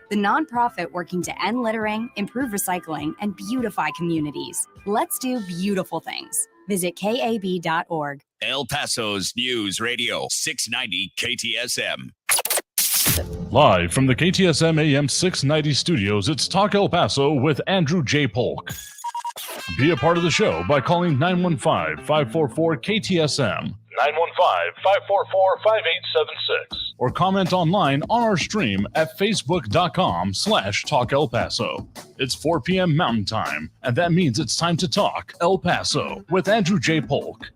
the nonprofit working to end littering, improve recycling, and beautify communities. Let's do beautiful things. Visit KAB.org. El Paso's News Radio 690 KTSM. Live from the KTSM AM 690 studios, it's Talk El Paso with Andrew J. Polk. Be a part of the show by calling 915-544-KTSM, 915-544-5876, or comment online on our stream at facebook.com/Talk El Paso. It's 4 p.m. Mountain Time, and that means it's time to talk El Paso with Andrew J. Polk.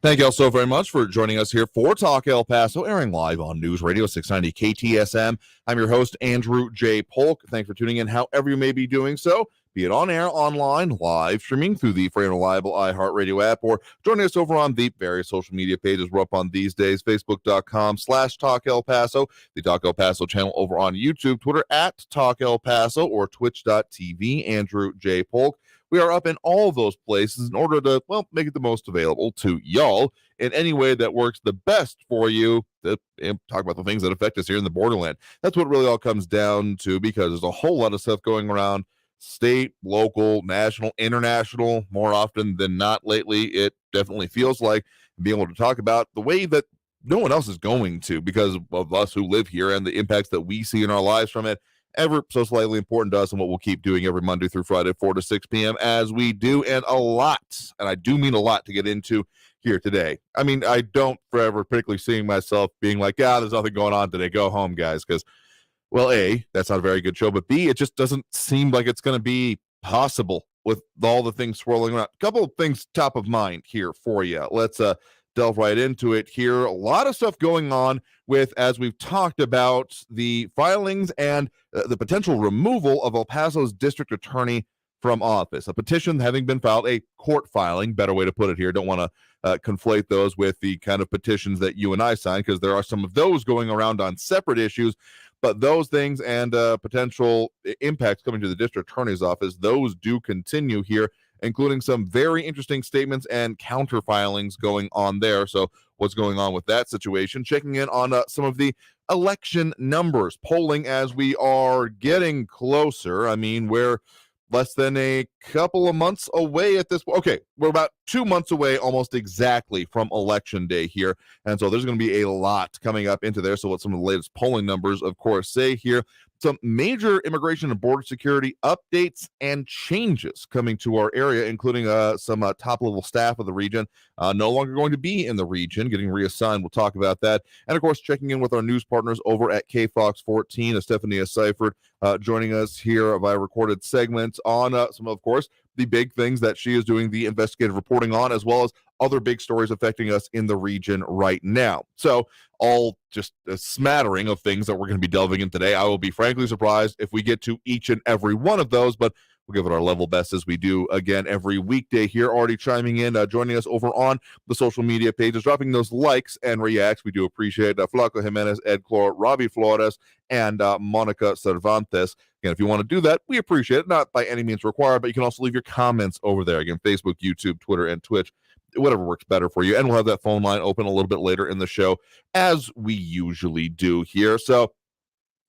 Thank you all so very much for joining us here for Talk El Paso, airing live on News Radio 690 KTSM. I'm your host, Andrew J. Polk. Thanks for tuning in however you may be doing so, be it on air, online, live, streaming through the free and reliable iHeartRadio app, or joining us over on the various social media pages we're up on these days, facebook.com/Talk El Paso, the Talk El Paso channel over on YouTube, Twitter at Talk El Paso, or twitch.tv, Andrew J. Polk. We are up in all those places in order to, well, make it the most available to y'all in any way that works the best for you to talk about the things that affect us here in the borderland. That's what it really all comes down to, because there's a whole lot of stuff going around, state, local, national, international, more often than not lately. It definitely feels like being able to talk about the way that no one else is going to, because of us who live here and the impacts that we see in our lives from it, ever so slightly important to us, and what we'll keep doing every Monday through Friday, 4 to 6 p.m. as we do, and a lot, and I do mean a lot, to get into here today. I mean, I don't forever particularly seeing myself being like, there's nothing going on today, go home, guys, because, well, A, that's not a very good show, but B, it just doesn't seem like it's going to be possible with all the things swirling around. A couple of things top of mind here for you. Let's delve right into it here. A lot of stuff going on with, as we've talked about, the filings and the potential removal of El Paso's district attorney from office. A petition having been filed, a court filing, better way to put it here. Don't want to conflate those with the kind of petitions that you and I signed, because there are some of those going around on separate issues. But those things and potential impacts coming to the district attorney's office, those do continue here, including some very interesting statements and counter filings going on there. So what's going on with that situation? Checking in on some of the election numbers, polling as we are getting closer. I mean, we're less than a couple of months away at this. Okay, we're about 2 months away almost exactly from election day here. And so there's going to be a lot coming up into there. So what some of the latest polling numbers, of course, say here. Some major immigration and border security updates and changes coming to our area, including some top-level staff of the region no longer going to be in the region, getting reassigned. We'll talk about that. And, of course, checking in with our news partners over at KFOX 14, Estefania Seifert, joining us here via recorded segments on some, of course, the big things that she is doing the investigative reporting on, as well as other big stories affecting us in the region right now. So all just a smattering of things that we're going to be delving in today. I will be frankly surprised if we get to each and every one of those, but we'll give it our level best as we do again every weekday here. Already chiming in, joining us over on the social media pages, dropping those likes and reacts. We do appreciate Flaco Jimenez, Ed Clore, Robbie Flores, and Monica Cervantes. Again, if you want to do that, we appreciate it. Not by any means required, but you can also leave your comments over there. Again, Facebook, YouTube, Twitter, and Twitch, whatever works better for you. And we'll have that phone line open a little bit later in the show, as we usually do here. So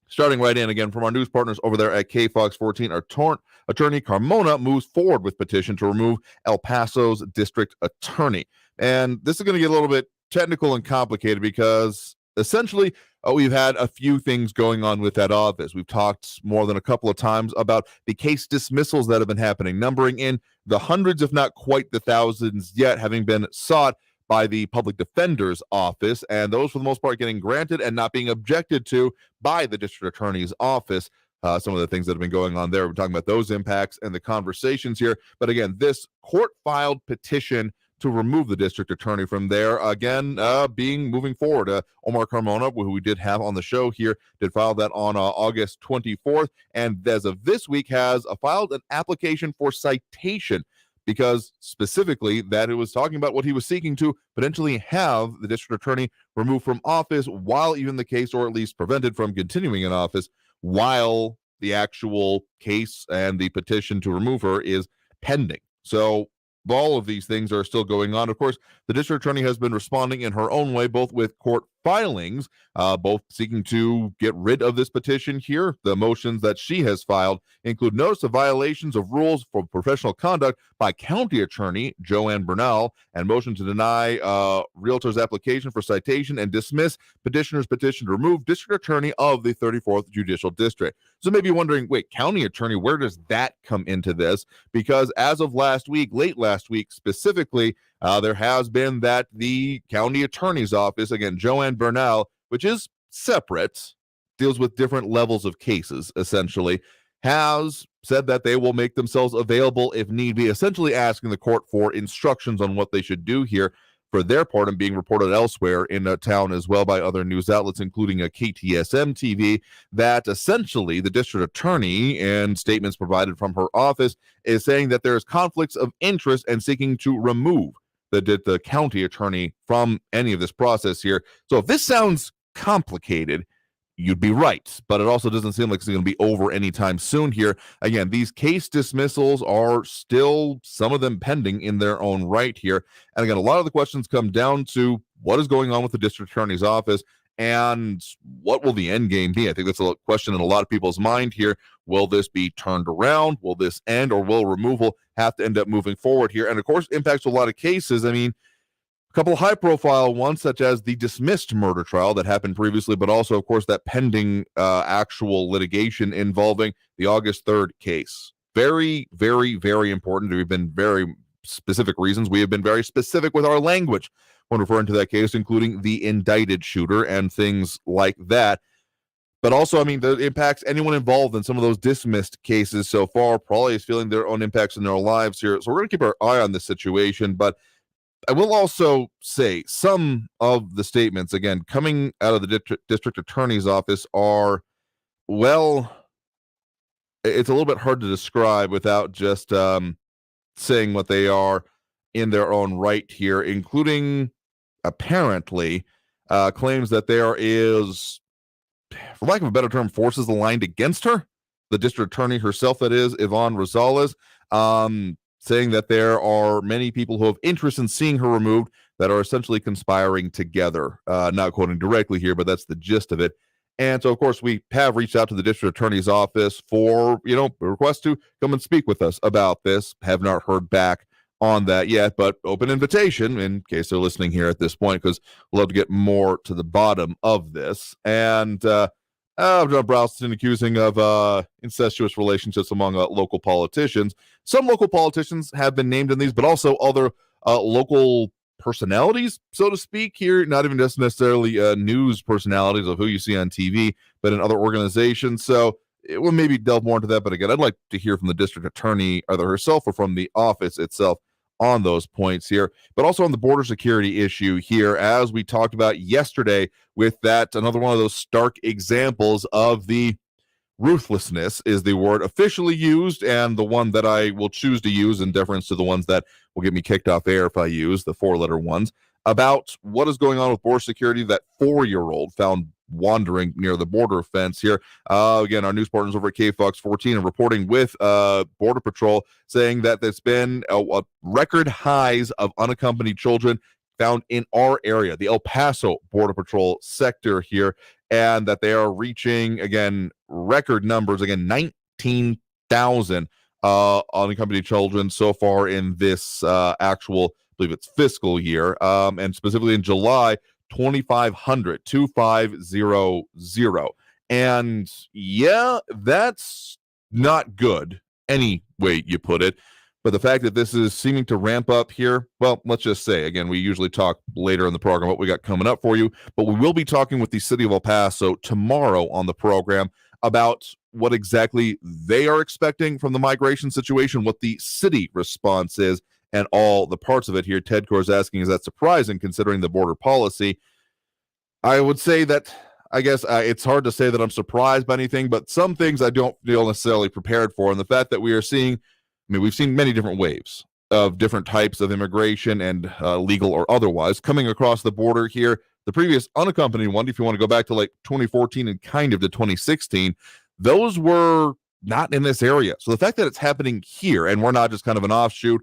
starting right in again from our news partners over there at KFOX 14, Attorney Carmona moves forward with petition to remove El Paso's district attorney. And this is going to get a little bit technical and complicated, because essentially we've had a few things going on with that office. We've talked more than a couple of times about the case dismissals that have been happening, numbering in the hundreds, if not quite the thousands yet, having been sought by the public defender's office, and those for the most part getting granted and not being objected to by the district attorney's office. Some of the things that have been going on there, we're talking about those impacts and the conversations here. But again, this court-filed petition to remove the district attorney from there, again, moving forward. Omar Carmona, who we did have on the show here, did file that on August 24th, and as of this week has filed an application for citation, because specifically that it was talking about what he was seeking to potentially have the district attorney removed from office while even the case, or at least prevented from continuing in office, while the actual case and the petition to remove her is pending. So all of these things are still going on. Of course, the district attorney has been responding in her own way, both with court filings, both seeking to get rid of this petition here. The motions that she has filed include notice of violations of rules for professional conduct by County Attorney Joanne Bernal and motion to deny Realtor's application for citation and dismiss petitioner's petition to remove District Attorney of the 34th Judicial District. So maybe you're wondering, wait, County Attorney, where does that come into this? Because as of last week, late last week specifically, there has been that the County Attorney's Office, again, Joanne Bernal, which is separate, deals with different levels of cases, essentially, has said that they will make themselves available if need be, essentially asking the court for instructions on what they should do here for their part, and being reported elsewhere in town as well by other news outlets, including a KTSM TV, that essentially the district attorney, in statements provided from her office, is saying that there is conflicts of interest and seeking to remove the county attorney from any of this process here. So if this sounds complicated, you'd be right, but it also doesn't seem like it's going to be over anytime soon here. Again, these case dismissals are still, some of them pending in their own right here. And again, a lot of the questions come down to what is going on with the district attorney's office and what will the end game be? I think that's a question in a lot of people's mind here. Will this be turned around? Will this end, or will removal have to end up moving forward here? And of course, impacts a lot of cases. I mean, a couple of high-profile ones, such as the dismissed murder trial that happened previously, but also, of course, that pending actual litigation involving the August 3rd case. Very, very, very important. We've been very specific reasons. We have been very specific with our language when referring to that case, including the indicted shooter and things like that. But also, I mean, the impacts anyone involved in some of those dismissed cases so far probably is feeling their own impacts in their lives here. So we're going to keep our eye on this situation, but I will also say some of the statements, again, coming out of the district attorney's office are, well, it's a little bit hard to describe without just saying what they are in their own right here, including apparently claims that there is, for lack of a better term, forces aligned against her. The district attorney herself, that is, Yvonne Rosales, saying that there are many people who have interest in seeing her removed that are essentially conspiring together. Not quoting directly here, but that's the gist of it. And so, of course, we have reached out to the district attorney's office for, a request to come and speak with us about this. Have not heard back on that yet, but open invitation in case they're listening here at this point, because we'll love to get more to the bottom of this. And John Browston accusing of incestuous relationships among local politicians. Some local politicians have been named in these, but also other local personalities, so to speak, here, not even just necessarily news personalities of who you see on TV, but in other organizations. So it will maybe delve more into that. But again, I'd like to hear from the district attorney, either herself or from the office itself, on those points here, but also on the border security issue here, as we talked about yesterday with that, another one of those stark examples of the ruthlessness is the word officially used, and the one that I will choose to use in deference to the ones that will get me kicked off air if I use the 4-letter ones, about what is going on with border security. That 4-year-old found wandering near the border fence here. Again, our news partners over at KFOX 14 are reporting with Border Patrol, saying that there's been a record highs of unaccompanied children found in our area, the El Paso Border Patrol sector here, and that they are reaching, again, record numbers, again, 19,000 unaccompanied children so far in this actual, I believe it's fiscal year, and specifically in July, 2,500. And yeah, that's not good any way you put it. But the fact that this is seeming to ramp up here, well, let's just say, again, we usually talk later in the program what we got coming up for you, but we will be talking with the city of El Paso tomorrow on the program about what exactly they are expecting from the migration situation, what the city response is, and all the parts of it here. Ted Core is asking, is that surprising considering the border policy? I would say that, I guess it's hard to say that I'm surprised by anything, but some things I don't feel necessarily prepared for. And the fact that we are seeing, we've seen many different waves of different types of immigration and legal or otherwise coming across the border here. The previous unaccompanied one, if you want to go back to like 2014 and kind of to 2016, those were not in this area. So the fact that it's happening here, and we're not just kind of an offshoot,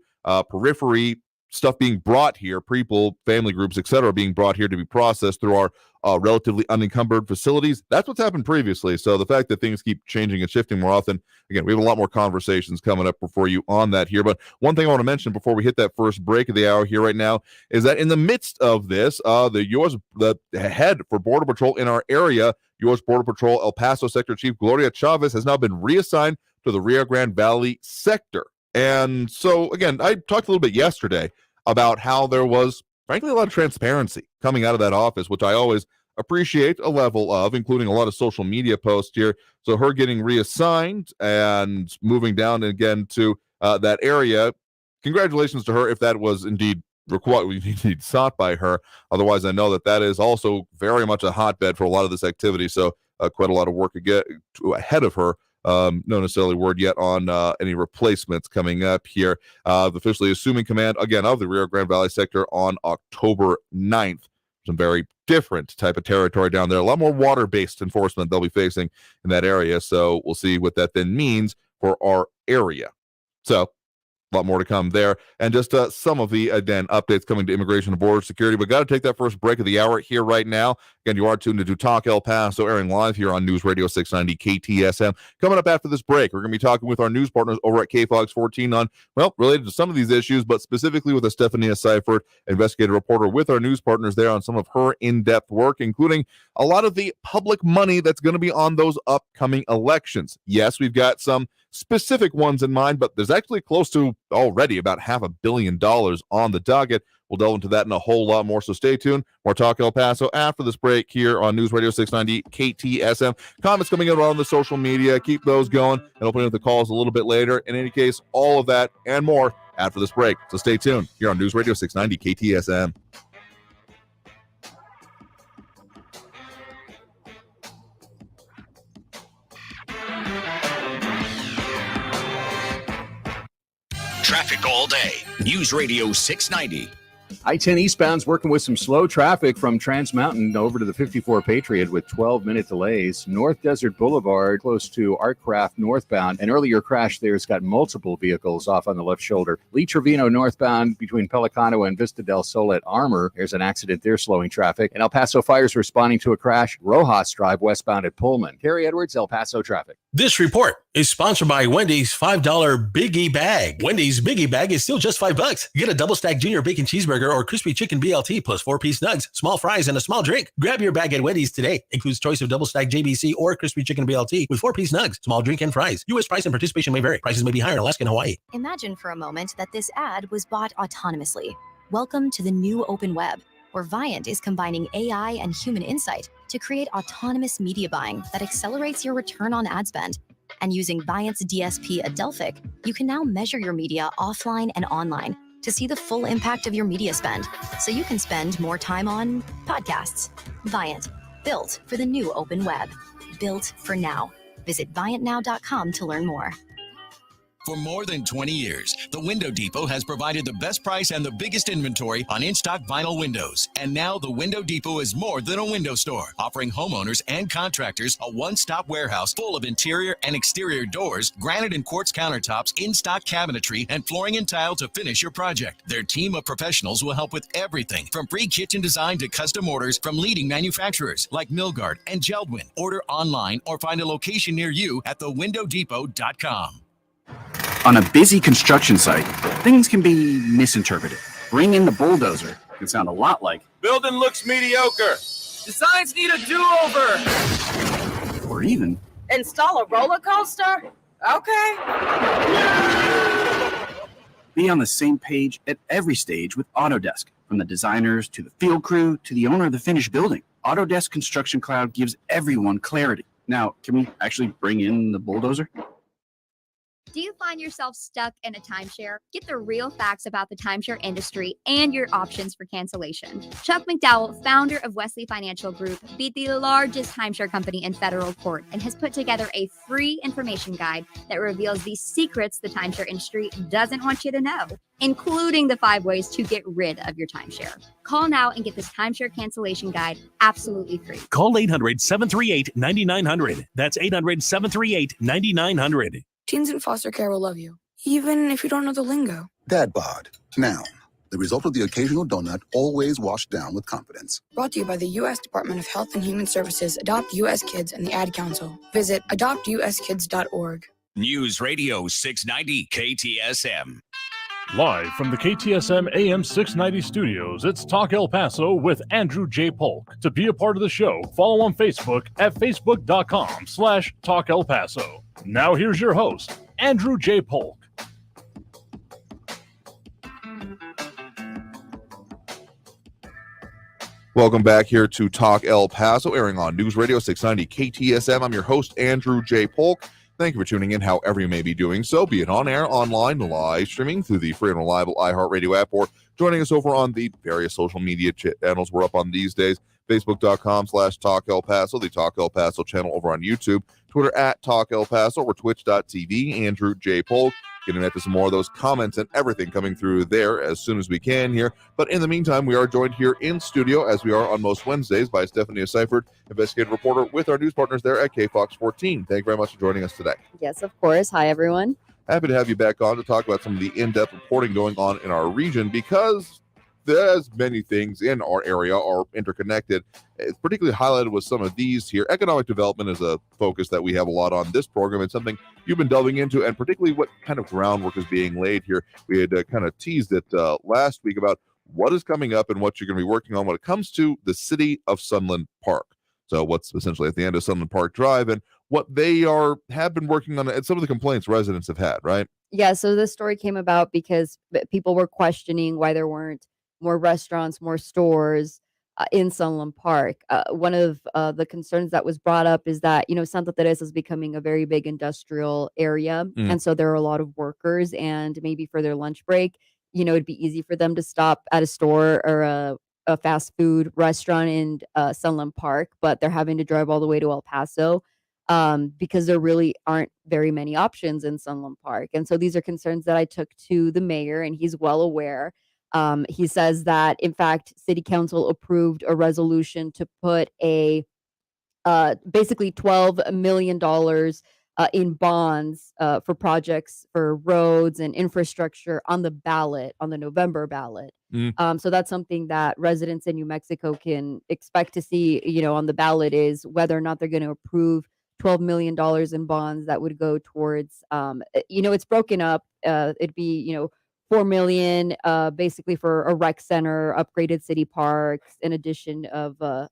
periphery stuff being brought here, people, family groups, etc., being brought here to be processed through our relatively unencumbered facilities. That's what's happened previously. So the fact that things keep changing and shifting more often, again, we have a lot more conversations coming up for you on that here. But one thing I want to mention before we hit that first break of the hour here right now is that in the midst of this, the head for Border Patrol in our area, U.S. Border Patrol El Paso Sector Chief Gloria Chavez, has now been reassigned to the Rio Grande Valley sector. And so, again, I talked a little bit yesterday about how there was, frankly, a lot of transparency coming out of that office, which I always appreciate a level of, including a lot of social media posts here. So her getting reassigned and moving down again to that area, congratulations to her if that was indeed sought by her. Otherwise, I know that is also very much a hotbed for a lot of this activity. So quite a lot of work ahead of her. No necessarily word yet on any replacements coming up here. Officially assuming command again of the Rio Grande Valley sector on October 9th. Some very different type of territory down there. A lot more water-based enforcement they'll be facing in that area. So we'll see what that then means for our area. So a lot more to come there. And just some of the, again, updates coming to Immigration and Border Security. But got to take that first break of the hour here right now. Again, you are tuned into Talk El Paso, airing live here on News Radio 690 KTSM. Coming up after this break, we're going to be talking with our news partners over at KFOX 14 on, related to some of these issues, but specifically with Estefania Seifert, investigative reporter with our news partners there on some of her in-depth work, including a lot of the public money that's going to be on those upcoming elections. Yes, we've got some specific ones in mind, but there's actually close to already about $500 million on the docket. We'll delve into that and a whole lot more, so stay tuned. More Talk El Paso after this break here on News Radio 690 KTSM. Comments coming in on the social media. Keep those going, and opening up the calls a little bit later. In any case, all of that and more after this break. So stay tuned here on News Radio 690 KTSM. Traffic all day. News Radio 690. I-10 eastbound's working with some slow traffic from Trans Mountain over to the 54 Patriot with 12-minute delays. North Desert Boulevard close to Artcraft northbound. An earlier crash there has got multiple vehicles off on the left shoulder. Lee Trevino northbound between Pelicano and Vista del Sol at Armour. There's an accident there slowing traffic. And El Paso Fire's responding to a crash. Rojas Drive westbound at Pullman. Terry Edwards, El Paso traffic. This report is sponsored by Wendy's $5 Biggie Bag. Wendy's Biggie Bag is still just $5. Get a double stack junior bacon cheeseburger or crispy chicken BLT plus 4-piece nugs, small fries, and a small drink. Grab your bag at Wendy's today. Includes choice of double stack JBC or crispy chicken BLT with 4-piece nugs, small drink, and fries. U.S. price and participation may vary. Prices may be higher in Alaska and Hawaii. Imagine for a moment that this ad was bought autonomously. Welcome to the new open web, where Viant is combining AI and human insight to create autonomous media buying that accelerates your return on ad spend. And using Viant's DSP Adelphic, you can now measure your media offline and online to see the full impact of your media spend, so you can spend more time on podcasts. Viant, built for the new open web. Built for now. Visit ViantNow.com to learn more. For more than 20 years, the Window Depot has provided the best price and the biggest inventory on in-stock vinyl windows. And now the Window Depot is more than a window store, offering homeowners and contractors a one-stop warehouse full of interior and exterior doors, granite and quartz countertops, in-stock cabinetry, and flooring and tile to finish your project. Their team of professionals will help with everything from free kitchen design to custom orders from leading manufacturers like Milgard and Geldwin. Order online or find a location near you at thewindowdepot.com. On a busy construction site, things can be misinterpreted. Bring in the bulldozer can sound a lot like, building looks mediocre. Designs need a do-over. or even, install a roller coaster? Okay. be on the same page at every stage with Autodesk. From the designers to the field crew to the owner of the finished building, Autodesk Construction Cloud gives everyone clarity. Now, can we actually bring in the bulldozer? Do you find yourself stuck in a timeshare? Get the real facts about the timeshare industry and your options for cancellation. Chuck McDowell, founder of Wesley Financial Group, beat the largest timeshare company in federal court and has put together a free information guide that reveals the secrets the timeshare industry doesn't want you to know, including the 5 ways to get rid of your timeshare. Call now and get this timeshare cancellation guide absolutely free. Call 800-738-9900. That's 800-738-9900. Teens in foster care will love you, even if you don't know the lingo. Dad bod. Noun. The result of the occasional donut, always washed down with confidence. Brought to you by the U.S. Department of Health and Human Services, Adopt U.S. Kids, and the Ad Council. Visit adoptuskids.org. News Radio 690 KTSM. Live from the KTSM AM 690 studios, it's Talk El Paso with Andrew J. Polk. To be a part of the show, follow on Facebook at facebook.com/Talk El Paso. Now here's your host, Andrew J. Polk. Welcome back here to Talk El Paso, airing on News Radio 690 KTSM. I'm your host, Andrew J. Polk. Thank you for tuning in, however you may be doing so, be it on air, online, live streaming through the free and reliable iHeartRadio app, or joining us over on the various social media channels we're up on these days. Facebook.com/Talk El Paso, the Talk El Paso channel over on YouTube, Twitter at Talk El Paso, or Twitch.tv, Andrew J. Polk. Getting into some more of those comments and everything coming through there as soon as we can here. But in the meantime, we are joined here in studio, as we are on most Wednesdays, by Stephanie Seifert, investigative reporter with our news partners there at KFOX 14. Thank you very much for joining us today. Yes, of course. Hi, everyone. Happy to have you back on to talk about some of the in-depth reporting going on in our region, because there's many things in our area are interconnected. It's particularly highlighted with some of these here. Economic development is a focus that we have a lot on this program. It's something you've been delving into, and particularly what kind of groundwork is being laid here. We had kind of teased it last week about what is coming up and what you're going to be working on when it comes to the city of Sunland Park. So what's essentially at the end of Sunland Park Drive, and what they have been working on, and some of the complaints residents have had, right? Yeah, so this story came about because people were questioning why there weren't more restaurants, more stores in Sunland Park. One of the concerns that was brought up is that, Santa Teresa is becoming a very big industrial area. And so there are a lot of workers, and maybe for their lunch break, it'd be easy for them to stop at a store or a fast food restaurant in Sunland Park, but they're having to drive all the way to El Paso because there really aren't very many options in Sunland Park. And so these are concerns that I took to the mayor, and he's well aware. He says that, in fact, City Council approved a resolution to put basically $12 million in bonds for projects for roads and infrastructure on the ballot, on the November ballot. So that's something that residents in New Mexico can expect to see, on the ballot, is whether or not they're going to approve $12 million in bonds that would go towards, it's broken up. It'd be, $4 million basically for a rec center, upgraded city parks, in addition of a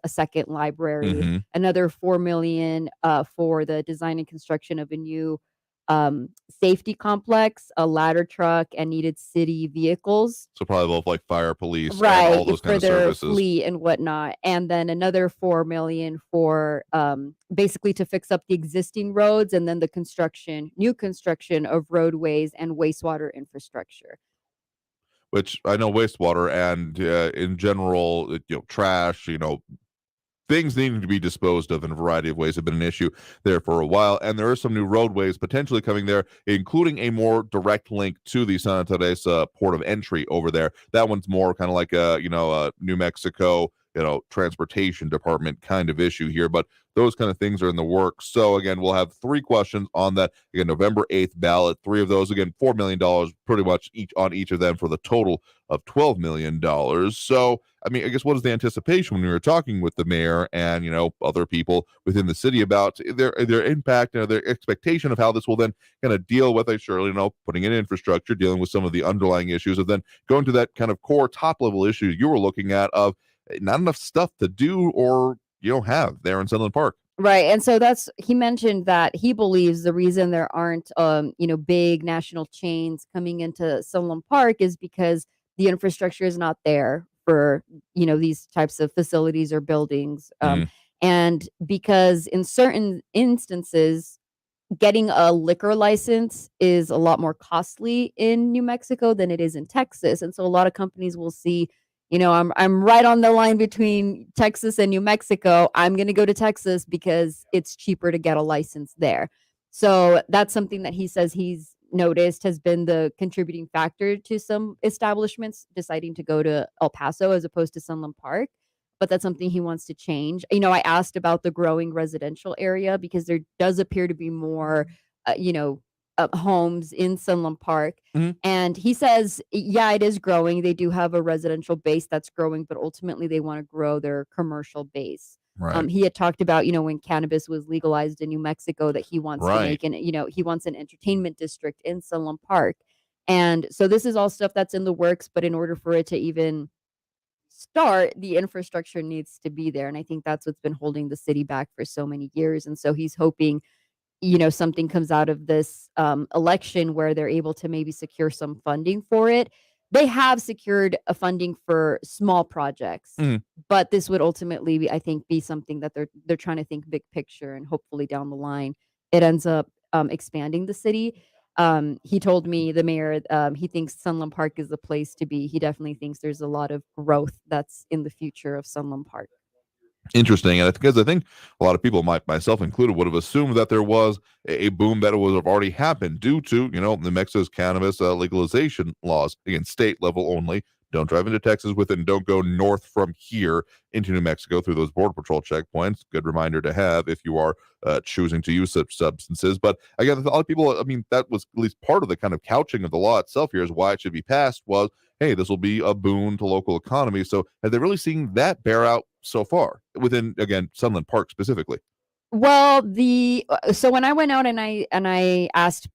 second library, another $4 million for the design and construction of a new safety complex, a ladder truck, and needed city vehicles. So probably both like fire, police, right, and all those kind of services. For their fleet and whatnot. And then another $4 million for basically to fix up the existing roads, and then the new construction of roadways and wastewater infrastructure. Which I know wastewater and in general, trash, things needing to be disposed of in a variety of ways have been an issue there for a while. And there are some new roadways potentially coming there, including a more direct link to the Santa Teresa port of entry over there. That one's more kind of like a New Mexico, transportation department kind of issue here. But those kind of things are in the works. So again, we'll have 3 questions on that. Again, November 8th ballot. 3 of those, again, $4 million pretty much each of them, for the total of $12 million. So, I guess what is the anticipation when we were talking with the mayor and, other people within the city about their impact, their expectation of how this will then kind of deal with, putting in infrastructure, dealing with some of the underlying issues, and then going to that kind of core top level issue you were looking at of not enough stuff to do or have there in Sunland Park. Right. And so he mentioned that he believes the reason there aren't, big national chains coming into Sunland Park is because the infrastructure is not there for, these types of facilities or buildings. And because in certain instances, getting a liquor license is a lot more costly in New Mexico than it is in Texas. And so a lot of companies will see, I'm right on the line between Texas and New Mexico. I'm going to go to Texas because it's cheaper to get a license there. So that's something that he says he's noticed has been the contributing factor to some establishments deciding to go to El Paso as opposed to Sunland Park. But that's something he wants to change. I asked about the growing residential area because there does appear to be more, homes in Sunland Park. Mhm. And he says, yeah, it is growing. They do have a residential base that's growing, but ultimately they want to grow their commercial base. Right. He had talked about, when cannabis was legalized in New Mexico, that he wants to Right. make he wants an entertainment district in Sunland Park. And so this is all stuff that's in the works, but in order for it to even start, the infrastructure needs to be there. And I think that's what's been holding the city back for so many years. And so he's hoping, something comes out of this election where they're able to maybe secure some funding for it. They have secured a funding for small projects, Mhm. but this would ultimately be, I think, be something that they're trying to think big picture, and hopefully down the line it ends up expanding the city. He told me, the mayor, he thinks Sunland Park is the place to be. He definitely thinks there's a lot of growth that's in the future of Sunland Park. Interesting, and I think a lot of people, myself included, would have assumed that there was a boom that would have already happened due to New Mexico's cannabis legalization laws. Again, state level only. Don't drive into Texas with it, and don't go north from here into New Mexico through those border patrol checkpoints. Good reminder to have if you are choosing to use such substances. But again, a lot of people, that was at least part of the kind of couching of the law itself here, is why it should be passed, was, hey, this will be a boon to local economy. So have they really seen that bear out so far within, again, Sunland Park specifically? Well, so when I went out and I asked,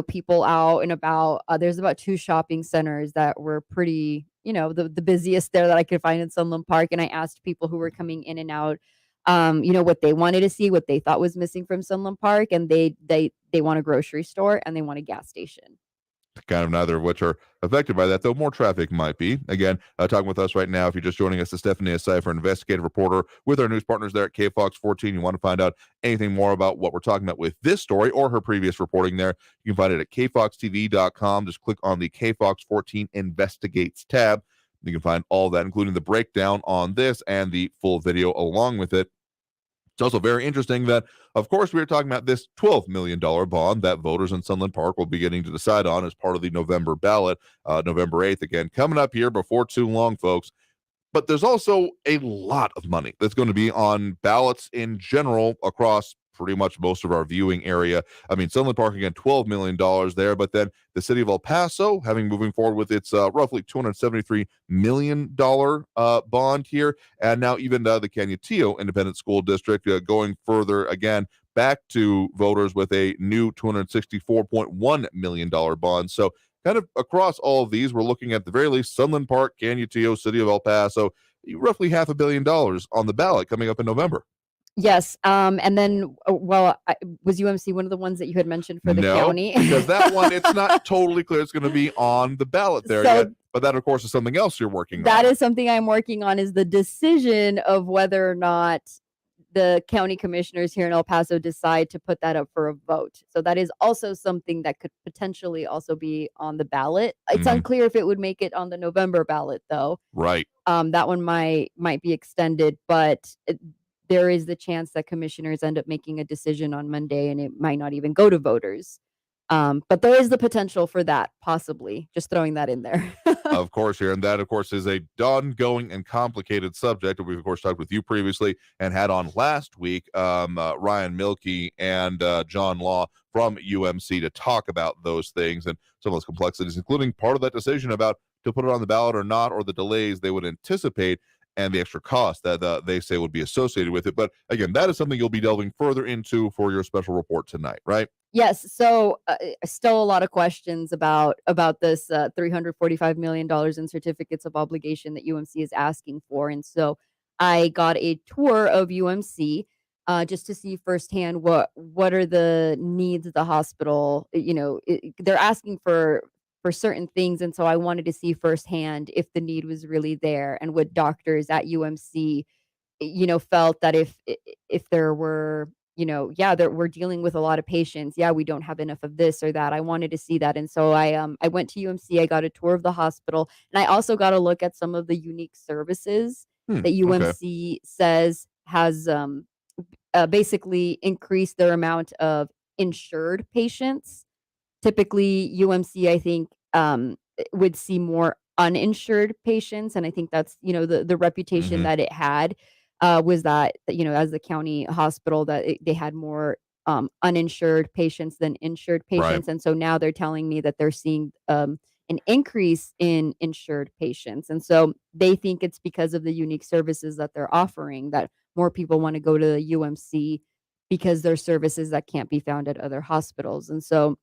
people out and about, there's about 2 shopping centers that were pretty, the busiest there that I could find in Sunland Park. And I asked people who were coming in and out, what they wanted to see, what they thought was missing from Sunland Park, and they want a grocery store and they want a gas station. Kind of neither of which are affected by that, though more traffic might be. Again, talking with us right now, if you're just joining us, is Stephanie Asaifer, investigative reporter with our news partners there at KFOX 14. You want to find out anything more about what we're talking about with this story or her previous reporting there, you can find it at kfoxtv.com. Just click on the KFOX 14 Investigates tab. You can find all that, including the breakdown on this and the full video along with it. It's also very interesting that, of course, we were talking about this $12 million bond that voters in Sunland Park will be getting to decide on as part of the November ballot, November 8th, again, coming up here before too long, folks. But there's also a lot of money that's going to be on ballots in general across pretty much most of our viewing area. Sunland Park, again, $12 million there, but then the city of El Paso moving forward with its roughly $273 million bond here. And now even the Canutillo Independent School District going further again back to voters with a new $264.1 million bond. So kind of across all of these, we're looking at the very least Sunland Park, Canutillo, city of El Paso, roughly $500 million on the ballot coming up in November. Yes. And then, was UMC one of the ones that you had mentioned for the county? Because that one, it's not totally clear it's going to be on the ballot there yet. But that, of course, is something else you're working on. That is something I'm working on, is the decision of whether or not the county commissioners here in El Paso decide to put that up for a vote. So that is also something that could potentially also be on the ballot. It's unclear if it would make it on the November ballot, though. Right. That one might be extended, but there is the chance that commissioners end up making a decision on Monday and it might not even go to voters. But there is the potential for that, possibly. Just throwing that in there. Of course, here. And that, of course, is a ongoing and complicated subject that we've, of course, talked with you previously and had on last week, Ryan Milkey and John Law from UMC to talk about those things and some of those complexities, including part of that decision about to put it on the ballot or not, or the delays they would anticipate and the extra cost that they say would be associated with it. But again, that is something you'll be delving further into for your special report tonight, right? Yes. So still a lot of questions about this $345 million in certificates of obligation that UMC is asking for. And so I got a tour of UMC just to see firsthand what are the needs of the hospital. They're asking for certain things. And so I wanted to see firsthand if the need was really there and what doctors at UMC, felt that if there were, we're dealing with a lot of patients. Yeah, we don't have enough of this or that. I wanted to see that. And so I went to UMC, I got a tour of the hospital, and I also got a look at some of the unique services that UMC says has basically increased their amount of insured patients. Typically, UMC, I think, would see more uninsured patients. And I think that's, the reputation that it had was that, as the county hospital, that they had more uninsured patients than insured patients. And so now they're telling me that they're seeing an increase in insured patients. And so they think it's because of the unique services that they're offering that more people want to go to the UMC because they're services that can't be found at other hospitals. And so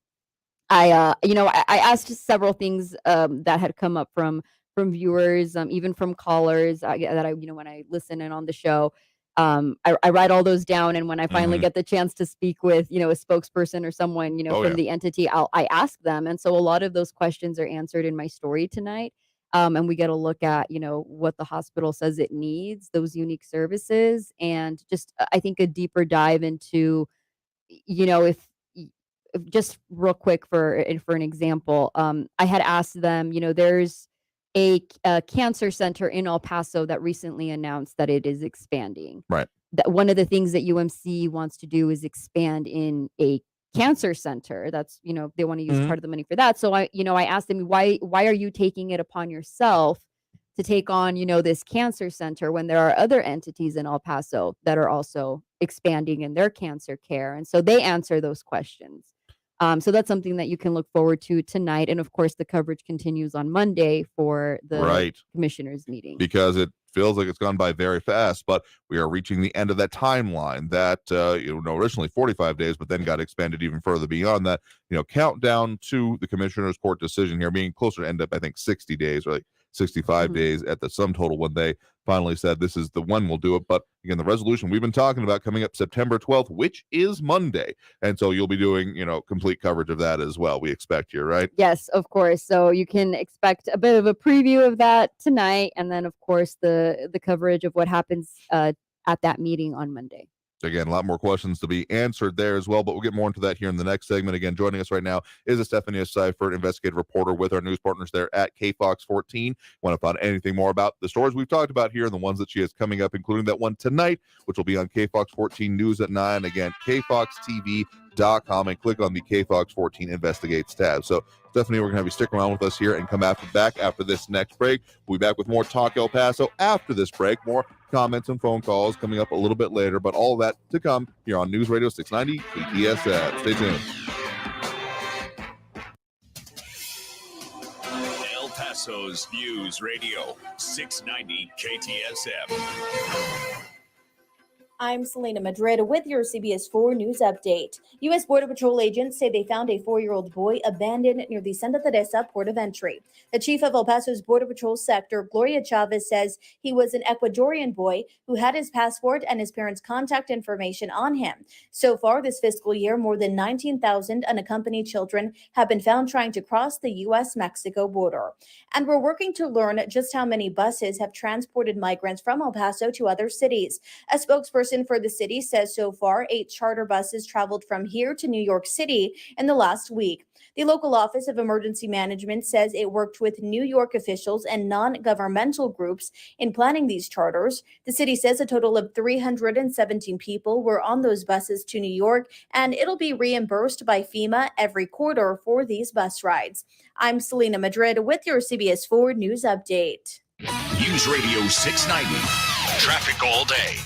I asked several things that had come up from viewers, even from callers that when I listen in on the show. I write all those down, and when I finally get the chance to speak with a spokesperson or someone from the entity, I ask them. And so a lot of those questions are answered in my story tonight. And we get a look at what the hospital says it needs, those unique services, and just I think a deeper dive into if just real quick for an example, I had asked them, there's a cancer center in El Paso that recently announced that it is expanding. Right. That one of the things that UMC wants to do is expand in a cancer center. That's they want to use part of the money for that. So I asked them, why are you taking it upon yourself to take on this cancer center when there are other entities in El Paso that are also expanding in their cancer care? And so they answer those questions. So that's something that you can look forward to tonight. And of course, the coverage continues on Monday for the commissioners meeting. Because it feels like it's gone by very fast, but we are reaching the end of that timeline that, originally 45 days, but then got expanded even further beyond that, countdown to the commissioner's court decision here being closer to end up, I think 60 days or like 65 days at the sum total when they finally said this is the one we'll do it. But again, the resolution we've been talking about coming up September 12th, which is Monday. And so you'll be doing, complete coverage of that as well. We expect you, right? Yes, of course. So you can expect a bit of a preview of that tonight. And then, of course, the coverage of what happens at that meeting on Monday. Again, a lot more questions to be answered there as well, but we'll get more into that here in the next segment. Again, joining us right now is Estefania Seifert, investigative reporter with our news partners there at KFOX14. Want to find anything more about the stories we've talked about here and the ones that she has coming up, including that one tonight, which will be on KFOX14 News at 9. Again, KFOXTV.com, and click on the KFOX14 Investigates tab. So Stephanie, we're going to have you stick around with us here and come back after this next break. We'll be back with more Talk El Paso after this break. More comments and phone calls coming up a little bit later, but all of that to come here on News Radio 690 KTSM. Stay tuned. El Paso's News Radio 690 KTSM. I'm Selena Madrid with your CBS 4 News Update. U.S. Border Patrol agents say they found a 4-year-old boy abandoned near the Santa Teresa port of entry. The chief of El Paso's Border Patrol sector, Gloria Chavez, says he was an Ecuadorian boy who had his passport and his parents' contact information on him. So far this fiscal year, more than 19,000 unaccompanied children have been found trying to cross the U.S.-Mexico border. And we're working to learn just how many buses have transported migrants from El Paso to other cities. A spokesperson for the city says so far 8 charter buses traveled from here to New York City in the last week. The local Office of Emergency Management says it worked with New York officials and non-governmental groups in planning these charters. The city says a total of 317 people were on those buses to New York, and it'll be reimbursed by FEMA every quarter for these bus rides. I'm Selena Madrid with your CBS 4 News Update. News Radio 690. Traffic all day.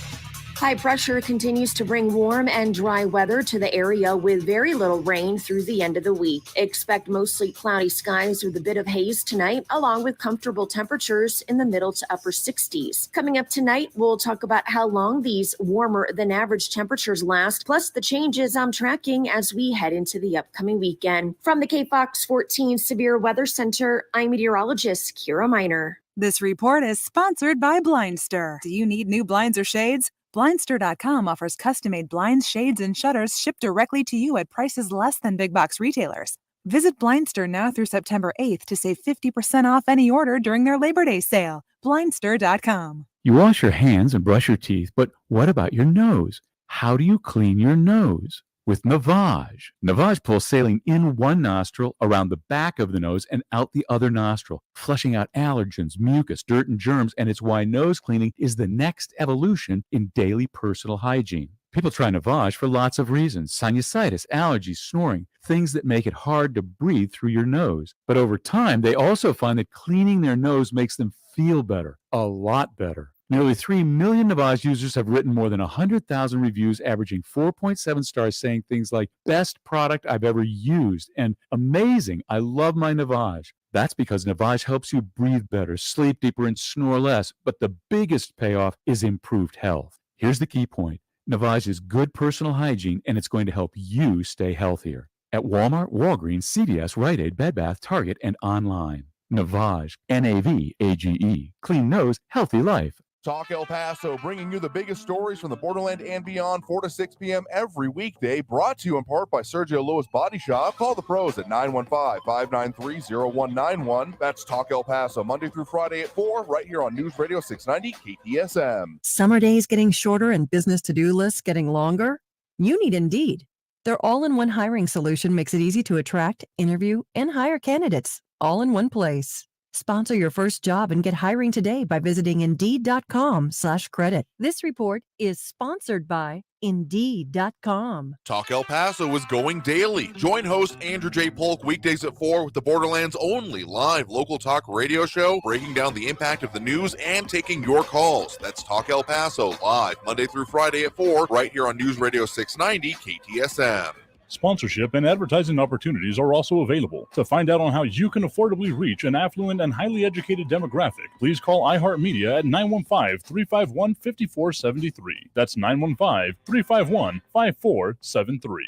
High pressure continues to bring warm and dry weather to the area with very little rain through the end of the week. Expect mostly cloudy skies with a bit of haze tonight, along with comfortable temperatures in the middle to upper 60s. Coming up tonight, we'll talk about how long these warmer than average temperatures last, plus the changes I'm tracking as we head into the upcoming weekend. From the KFOX 14 Severe Weather Center, I'm meteorologist Kira Miner. This report is sponsored by Blindster. Do you need new blinds or shades? Blindster.com offers custom-made blinds, shades, and shutters shipped directly to you at prices less than big box retailers. Visit Blindster now through September 8th to save 50% off any order during their Labor Day sale. Blindster.com. You wash your hands and brush your teeth, but what about your nose? How do you clean your nose? With Navage. Navage pulls saline in one nostril, around the back of the nose, and out the other nostril, flushing out allergens, mucus, dirt, and germs, and it's why nose cleaning is the next evolution in daily personal hygiene. People try Navage for lots of reasons: sinusitis, allergies, snoring, things that make it hard to breathe through your nose. But over time, they also find that cleaning their nose makes them feel better, a lot better. Nearly 3 million Navage users have written more than 100,000 reviews, averaging 4.7 stars, saying things like, best product I've ever used, and amazing, I love my Navage. That's because Navage helps you breathe better, sleep deeper, and snore less. But the biggest payoff is improved health. Here's the key point. Navage is good personal hygiene, and it's going to help you stay healthier. At Walmart, Walgreens, CVS, Rite Aid, Bed Bath, Target, and online. Navage, Navage. Clean nose, healthy life. Talk El Paso, bringing you the biggest stories from the borderland and beyond, 4 to 6 p.m. every weekday, brought to you in part by Sergio Lewis Body Shop. Call the pros at 915-593-0191. That's Talk El Paso, Monday through Friday at 4, right here on News Radio 690 KTSM. Summer days getting shorter and business to-do lists getting longer? You need Indeed. Their all-in-one hiring solution makes it easy to attract, interview, and hire candidates, all in one place. Sponsor your first job and get hiring today by visiting Indeed.com/credit. This report is sponsored by Indeed.com. Talk El Paso is going daily. Join host Andrew J. Polk weekdays at 4 with the Borderlands' only live local talk radio show, breaking down the impact of the news and taking your calls. That's Talk El Paso, live Monday through Friday at 4, right here on News Radio 690 KTSM. Sponsorship and advertising opportunities are also available. To find out on how you can affordably reach an affluent and highly educated demographic, please call iHeartMedia at 915-351-5473. That's 915-351-5473.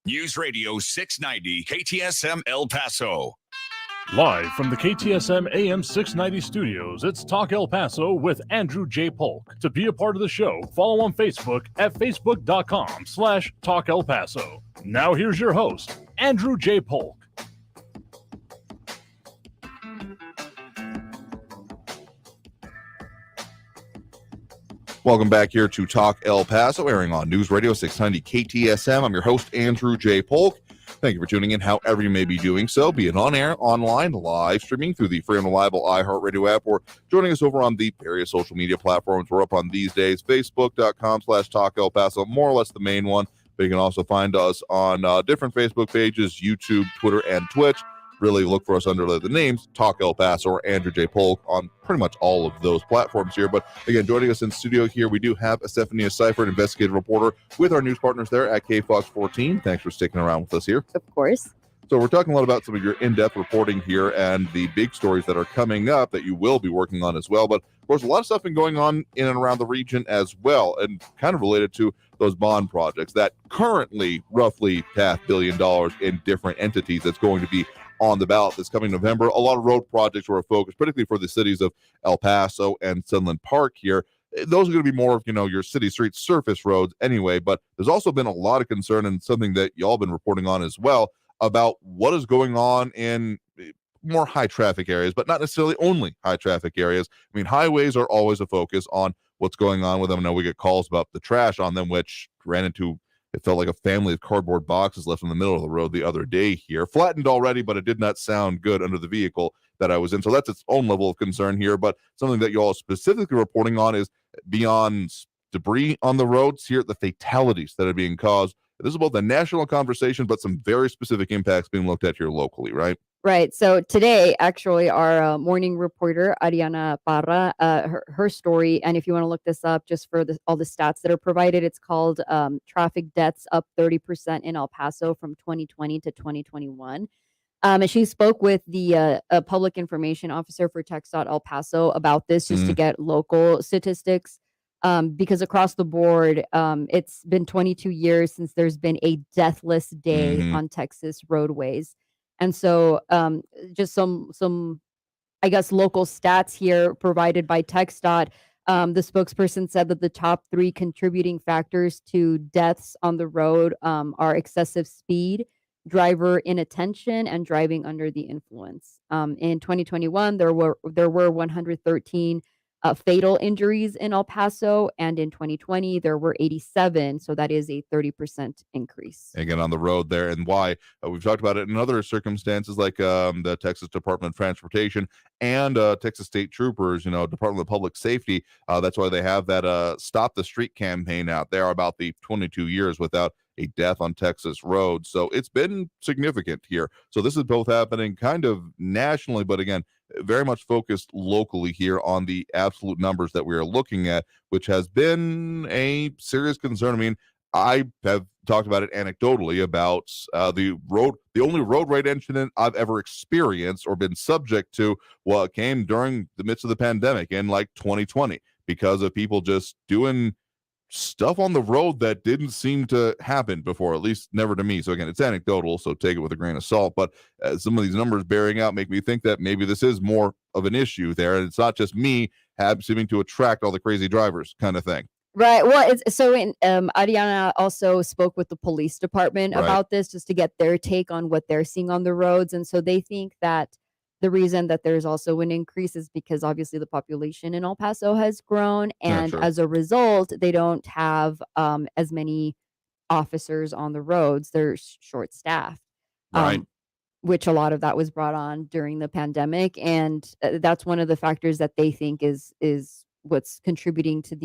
News Radio 690 KTSM El Paso. Live from the KTSM AM 690 studios, it's Talk El Paso with Andrew J. Polk. To be a part of the show, follow on Facebook at facebook.com/Talk El Paso. Now here's your host, Andrew J. Polk. Welcome back here to Talk El Paso, airing on News Radio 690 KTSM. I'm your host, Andrew J. Polk. Thank you for tuning in, however you may be doing so, be it on air, online, live streaming through the free and reliable iHeartRadio app, or joining us over on the various social media platforms we're up on these days, facebook.com/Talk El Paso, more or less the main one, but you can also find us on different Facebook pages, YouTube, Twitter, and Twitch. Really look for us under the names Talk El Paso or Andrew J. Polk on pretty much all of those platforms here. But again, joining us in studio here, we do have Stephanie Seifert, investigative reporter with our news partners there at KFox 14. Thanks for sticking around with us here. Of course. So we're talking a lot about some of your in-depth reporting here and the big stories that are coming up that you will be working on as well. But of course, a lot of stuff been going on in and around the region as well, and kind of related to those bond projects that currently roughly $500 million in different entities that's going to be on the ballot this coming November. A lot of road projects were a focus, particularly for the cities of El Paso and Sunland Park here. Those are going to be more of, your city street surface roads anyway, but there's also been a lot of concern and something that y'all been reporting on as well about what is going on in more high traffic areas, but not necessarily only high traffic areas. I mean, highways are always a focus on what's going on with them. I know we get calls about the trash on them, which ran into, it felt like a family of cardboard boxes left in the middle of the road the other day here. Flattened already, but it did not sound good under the vehicle that I was in. So that's its own level of concern here. But something that you all specifically reporting on is beyond debris on the roads here, the fatalities that are being caused. This is both a national conversation, but some very specific impacts being looked at here locally, right? Right. So today, actually, our morning reporter, Ariana Parra, her story, and if you want to look this up just for all the stats that are provided, it's called Traffic Deaths Up 30% in El Paso from 2020 to 2021. And she spoke with the public information officer for TxDOT El Paso about this just to get local statistics. Because across the board, it's been 22 years since there's been a deathless day on Texas roadways. And so just some, I guess, local stats here provided by TxDOT. The spokesperson said that the top 3 contributing factors to deaths on the road are excessive speed, driver inattention, and driving under the influence. In 2021, there were 113 fatal injuries in El Paso, and in 2020 there were 87, so that is a 30% increase. Again, on the road there, and why we've talked about it in other circumstances like the Texas Department of Transportation and Texas State Troopers, Department of Public Safety. That's why they have that Stop the Street campaign out there about the 22 years without a death on Texas roads. So it's been significant here. So this is both happening kind of nationally, but again, very much focused locally here on the absolute numbers that we are looking at, which has been a serious concern. I mean, I have talked about it anecdotally about the only road rage incident I've ever experienced or been subject to came during the midst of the pandemic in like 2020 because of people just doing stuff on the road that didn't seem to happen before, at least never to me. So again, it's anecdotal, so take it with a grain of salt. But some of these numbers bearing out make me think that maybe this is more of an issue there, and it's not just me seeming to attract all the crazy drivers kind of thing. Right. Well, it's so in Ariana also spoke with the police department Right. about this just to get their take on what they're seeing on the roads. And so they think that the reason that there's also an increase is because obviously the population in El Paso has grown. Yeah, And sure. as a result, they don't have as many officers on the roads. They're short staffed. Right. Which a lot of that was brought on during the pandemic. And that's one of the factors that they think is what's contributing to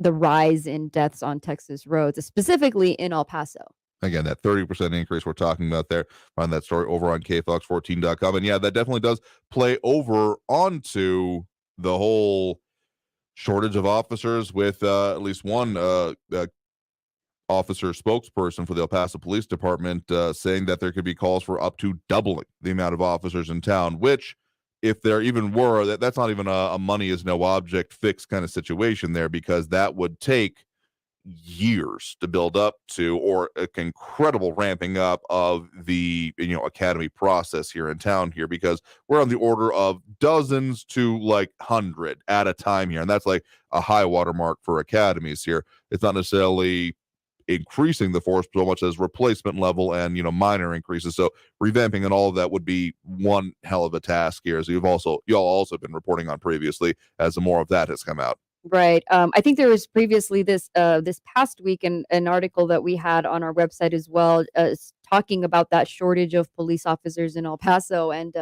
the rise in deaths on Texas roads, specifically in El Paso. Again, that 30% increase we're talking about there. Find that story over on kfox14.com. And yeah, that definitely does play over onto the whole shortage of officers with at least one officer spokesperson for the El Paso Police Department saying that there could be calls for up to doubling the amount of officers in town, which if there even were, that's not even a money is no object fix kind of situation there, because that would take years to build up to, or an incredible ramping up of the academy process here in town here, because we're on the order of dozens to like 100 at a time here, and that's like a high watermark for academies here. It's not necessarily increasing the force so much as replacement level and minor increases. So revamping and all of that would be one hell of a task here, as y'all also been reporting on previously, as more of that has come out. Right. I think there was previously this past week an article that we had on our website as well, talking about that shortage of police officers in El Paso and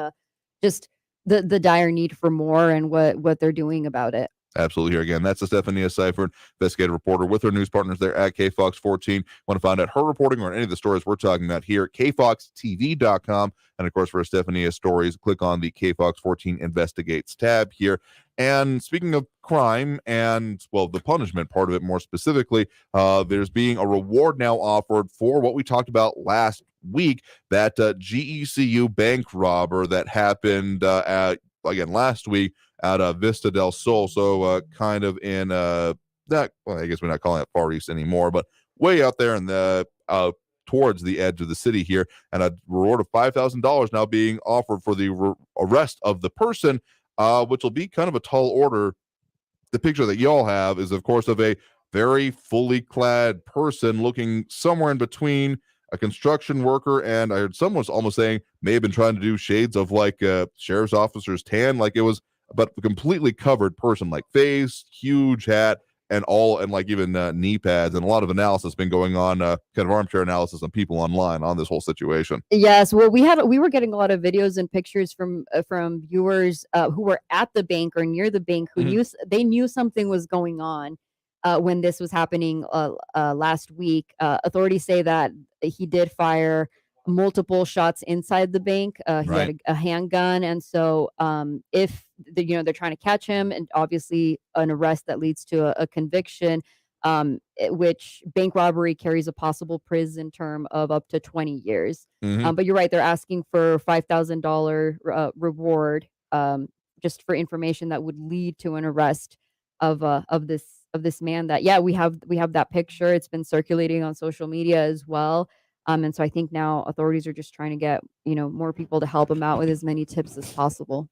just the dire need for more and what they're doing about it. Absolutely. Here again, that's Stephania Seifert, investigative reporter with her news partners there at KFox14. Want to find out her reporting on any of the stories we're talking about here at kfoxtv.com. And of course, for Stephania's stories, click on the KFox14 Investigates tab here. And speaking of crime and, well, the punishment part of it more specifically, there's being a reward now offered for what we talked about last week, that GECU bank robber that happened again last week out of Vista del Sol. So kind of in I guess we're not calling it Far East anymore, but way out there in the towards the edge of the city here, and a reward of $5,000 now being offered for the arrest of the person, which will be kind of a tall order. The picture that y'all have is, of course, of a very fully clad person looking somewhere in between a construction worker, and I heard someone was almost saying may have been trying to do shades of like a sheriff's officer's tan, like it was, but a completely covered person, like face, huge hat, and like even knee pads, and a lot of analysis been going on, kind of armchair analysis on people online on this whole situation. Yes, well, we were getting a lot of videos and pictures from viewers who were at the bank or near the bank who knew something was going on when this was happening last week. Authorities say that he did fire multiple shots inside the bank. He had a handgun, and so if they're trying to catch him, and obviously an arrest that leads to a conviction, which bank robbery carries a possible prison term of up to 20 years. But you're right, they're asking for $5,000 reward just for information that would lead to an arrest of this man. That we have that picture. It's been circulating on social media as well. And so I think now authorities are just trying to get, more people to help them out with as many tips as possible.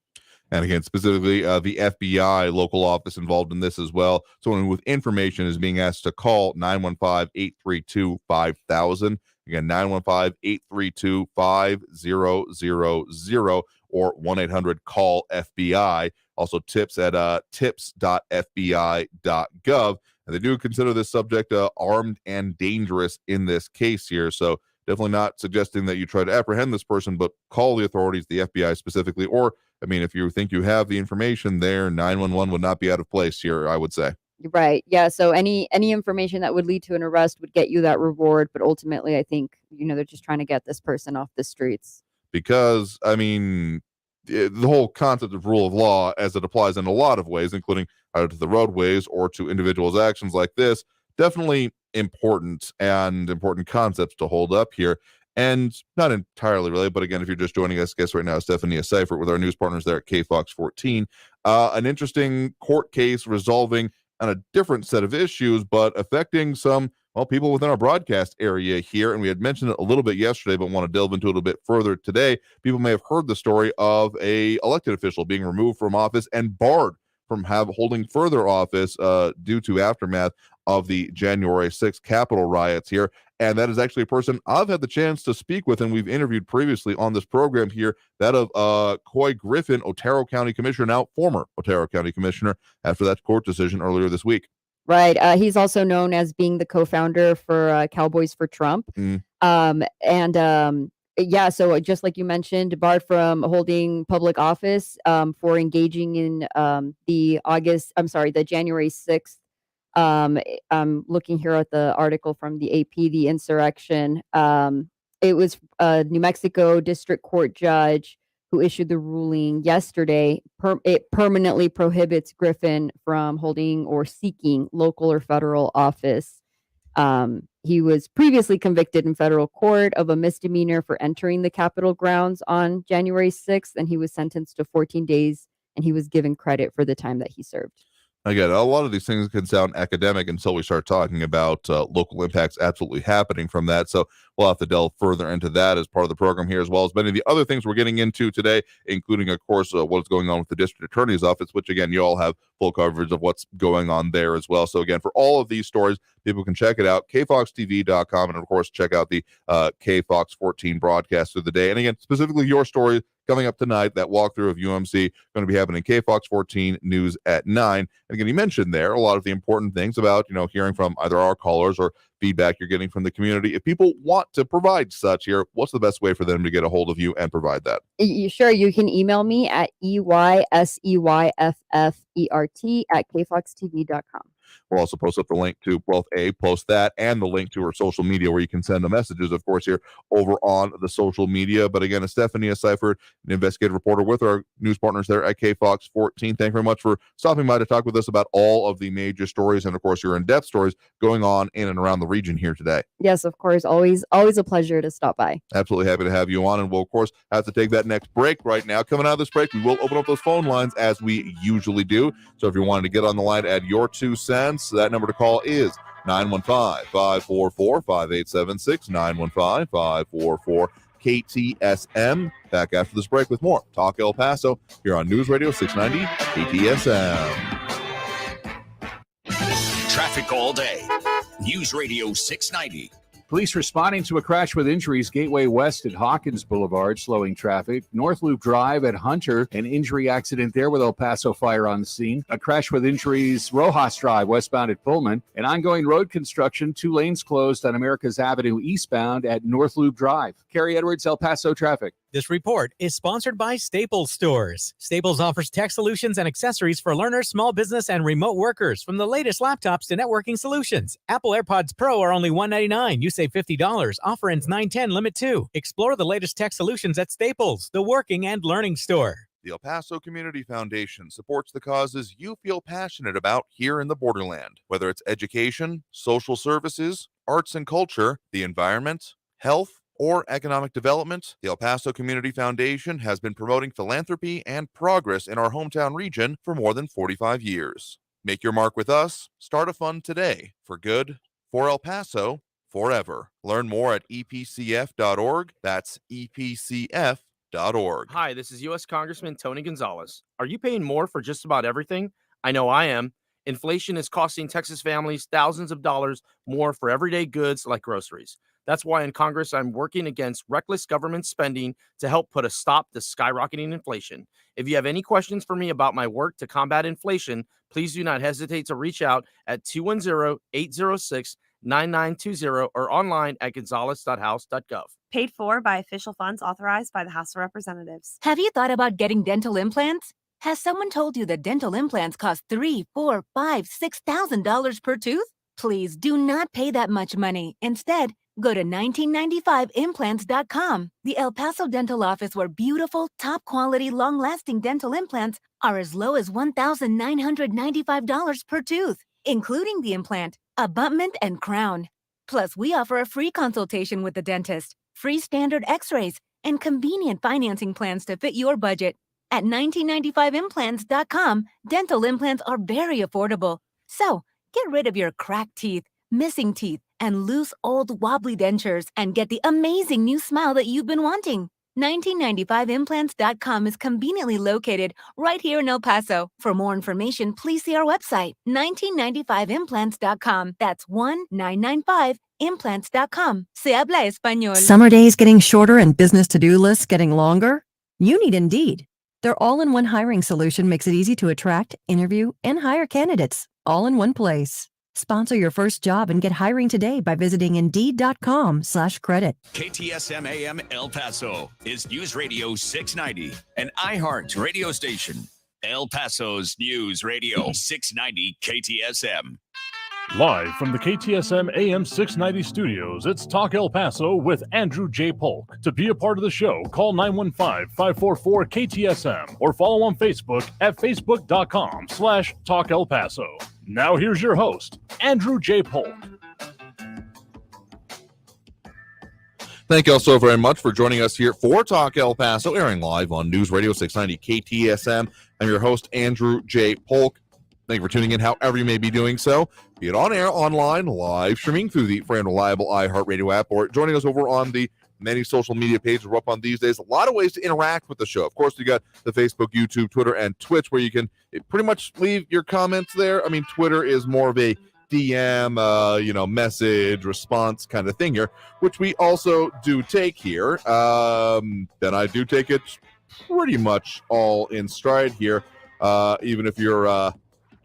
And again, specifically, the FBI local office involved in this as well. Someone with information is being asked to call 915-832-5000. Again, 915-832-5000 or 1-800-CALL-FBI. Also tips at tips.fbi.gov. And they do consider this subject armed and dangerous in this case here. So definitely not suggesting that you try to apprehend this person, but call the authorities, the FBI specifically. Or, I mean, if you think you have the information there, 911 would not be out of place here, I would say. Right. Yeah. So any information that would lead to an arrest would get you that reward. But ultimately, I think, they're just trying to get this person off the streets. Because, I mean, the whole concept of rule of law as it applies in a lot of ways, including either to the roadways or to individuals' actions like this, definitely important and important concepts to hold up here. And not entirely related, but again, if you're just joining us, guest right now is Stephanie Seifert with our news partners there at KFOX 14. An interesting court case resolving on a different set of issues, but affecting some, well, people within our broadcast area here. And we had mentioned it a little bit yesterday, but want to delve into it a little bit further today. People may have heard the story of a elected official being removed from office and barred from holding further office due to aftermath of the January 6th Capitol riots here. And that is actually a person I've had the chance to speak with, and we've interviewed previously on this program here, that of Coy Griffin, Otero County Commissioner, now former Otero County Commissioner, after that court decision earlier this week. Right. He's also known as being the co-founder for Cowboys for Trump. Yeah, so just like you mentioned, barred from holding public office for engaging in the January 6th. I'm looking here at the article from the AP, the insurrection. It was a New Mexico District Court judge who issued the ruling yesterday. It permanently prohibits Griffin from holding or seeking local or federal office. He was previously convicted in federal court of a misdemeanor for entering the Capitol grounds on January 6th, and he was sentenced to 14 days, and he was given credit for the time that he served. Again, a lot of these things can sound academic until we start talking about local impacts absolutely happening from that. So we'll have to delve further into that as part of the program here, as well as many of the other things we're getting into today, including, of course, what's going on with the district attorney's office, which, again, you all have full coverage of what's going on there as well. So, again, for all of these stories, people can check it out, kfoxtv.com, and, of course, check out the KFOX 14 broadcast through the day. And, again, specifically your story coming up tonight, that walkthrough of UMC going to be happening KFOX 14 News at 9. And again, you mentioned there a lot of the important things about, hearing from either our callers or feedback you're getting from the community. If people want to provide such here, what's the best way for them to get a hold of you and provide that? Sure, you can email me at eyseyffert@kfoxtv.com. We'll also post up the link to post that and the link to her social media where you can send the messages, of course, here over on the social media. But again, Stephanie Seifert, an investigative reporter with our news partners there at KFOX 14. Thank you very much for stopping by to talk with us about all of the major stories and, of course, your in-depth stories going on in and around the region here today. Yes, of course. Always a pleasure to stop by. Absolutely happy to have you on. And we'll, of course, have to take that next break right now. Coming out of this break, we will open up those phone lines as we usually do. So if you're wanting to get on the line, add your 2 cents. That number to call is 915-544-5876, 915-544-KTSM. Back after this break with more Talk El Paso here on News Radio 690 KTSM. Traffic all day. News Radio 690. Police responding to a crash with injuries, Gateway West at Hawkins Boulevard, slowing traffic. North Loop Drive at Hunter, an injury accident there with El Paso Fire on the scene. A crash with injuries, Rojas Drive, westbound at Pullman. An ongoing road construction, 2 lanes closed on Americas Avenue eastbound at North Loop Drive. Kerry Edwards, El Paso traffic. This report is sponsored by Staples Stores. Staples offers tech solutions and accessories for learners, small business, and remote workers, from the latest laptops to networking solutions. Apple AirPods Pro are only $199. You save $50. Offer ends 9/10, limit 2. Explore the latest tech solutions at Staples, the working and learning store. The El Paso Community Foundation supports the causes you feel passionate about here in the borderland, whether it's education, social services, arts and culture, the environment, health, or economic development. The El Paso Community Foundation has been promoting philanthropy and progress in our hometown region for more than 45 years. Make your mark with us. Start a fund today for good, for El Paso, forever. Learn more at epcf.org. That's epcf.org. Hi, this is U.S. Congressman Tony Gonzalez. Are you paying more for just about everything? I know I am. Inflation is costing Texas families thousands of dollars more for everyday goods like groceries. That's why in Congress, I'm working against reckless government spending to help put a stop to skyrocketing inflation. If you have any questions for me about my work to combat inflation, please do not hesitate to reach out at 210-806-9920 or online at gonzalez.house.gov. Paid for by official funds authorized by the House of Representatives. Have you thought about getting dental implants? Has someone told you that dental implants cost $3,000, $4,000, $5,000, $6,000 per tooth? Please do not pay that much money. Instead, Go to 1995implants.com, the El Paso dental office where beautiful, top-quality, long-lasting dental implants are as low as $1,995 per tooth, including the implant, abutment, and crown. Plus, we offer a free consultation with the dentist, free standard x-rays, and convenient financing plans to fit your budget. At 1995implants.com, dental implants are very affordable. So, get rid of your cracked teeth, missing teeth, and loose old wobbly dentures and get the amazing new smile that you've been wanting. 1995implants.com is conveniently located right here in El Paso. For more information, please see our website, 1995implants.com. That's 1995implants.com. Se habla español. Summer days getting shorter and business to-do lists getting longer? You need Indeed. Their all-in-one hiring solution makes it easy to attract, interview, and hire candidates all in one place. Sponsor your first job and get hiring today by visiting Indeed.com/credit. KTSM AM El Paso is News Radio 690, an iHeart radio station. El Paso's News Radio 690 KTSM. Live from the KTSM AM 690 studios, it's Talk El Paso with Andrew J. Polk. To be a part of the show, call 915-544-KTSM or follow on Facebook at facebook.com/Talk El Paso. Now here's your host, Andrew J. Polk. Thank you all so very much for joining us here for Talk El Paso, airing live on News Radio 690 KTSM. I'm your host, Andrew J. Polk. Thank you for tuning in however you may be doing so, be it on air, online, live streaming through the free and reliable iHeartRadio app, or joining us over on the many social media pages we're up on these days. A lot of ways to interact with the show. Of course, you got the Facebook, YouTube, Twitter, and Twitch, where you can pretty much leave your comments there. I mean, Twitter is more of a DM, message, response kind of thing here, which we also do take here. Then I do take it pretty much all in stride here, even if you're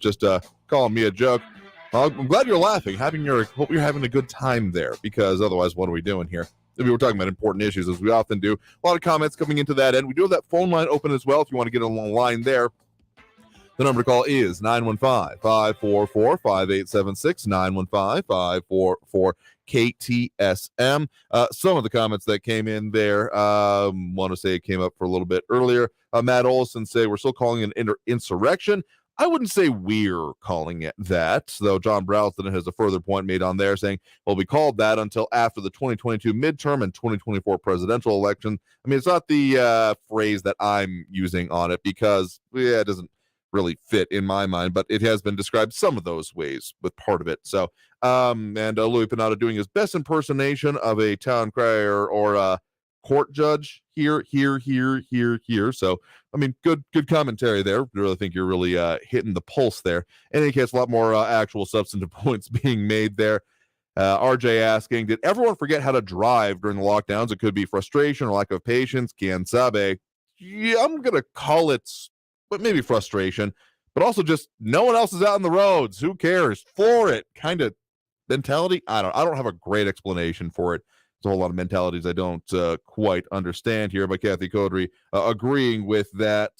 just calling me a joke. I'm glad you're laughing. Hope you're having a good time there, because otherwise, what are we doing here? We were talking about important issues, as we often do. A lot of comments coming into that end. We do have that phone line open as well if you want to get on the line there. The number to call is 915-544-5876, 915-544-KTSM. Some of the comments that came in there, want to say it came up for a little bit earlier. Matt Olson say we're still calling it an insurrection. I wouldn't say we're calling it that, though John Browston has a further point made on there saying, well, we called that until after the 2022 midterm and 2024 presidential election. I mean, it's not the phrase that I'm using on it, because it doesn't really fit in my mind, but it has been described some of those ways with part of it. So, and Louis Panada doing his best impersonation of a town crier or a court judge here. So, I mean, good commentary there. I really think you're really hitting the pulse there. In any case, a lot more actual substantive points being made there. RJ asking, did everyone forget how to drive during the lockdowns? It could be frustration or lack of patience. Quien sabe? Yeah, I'm going to call it, but maybe frustration, but also just no one else is out on the roads. Who cares? Floor it kind of mentality. I don't have a great explanation for it. There's a whole lot of mentalities I don't quite understand here, but Kathy Codry agreeing with that,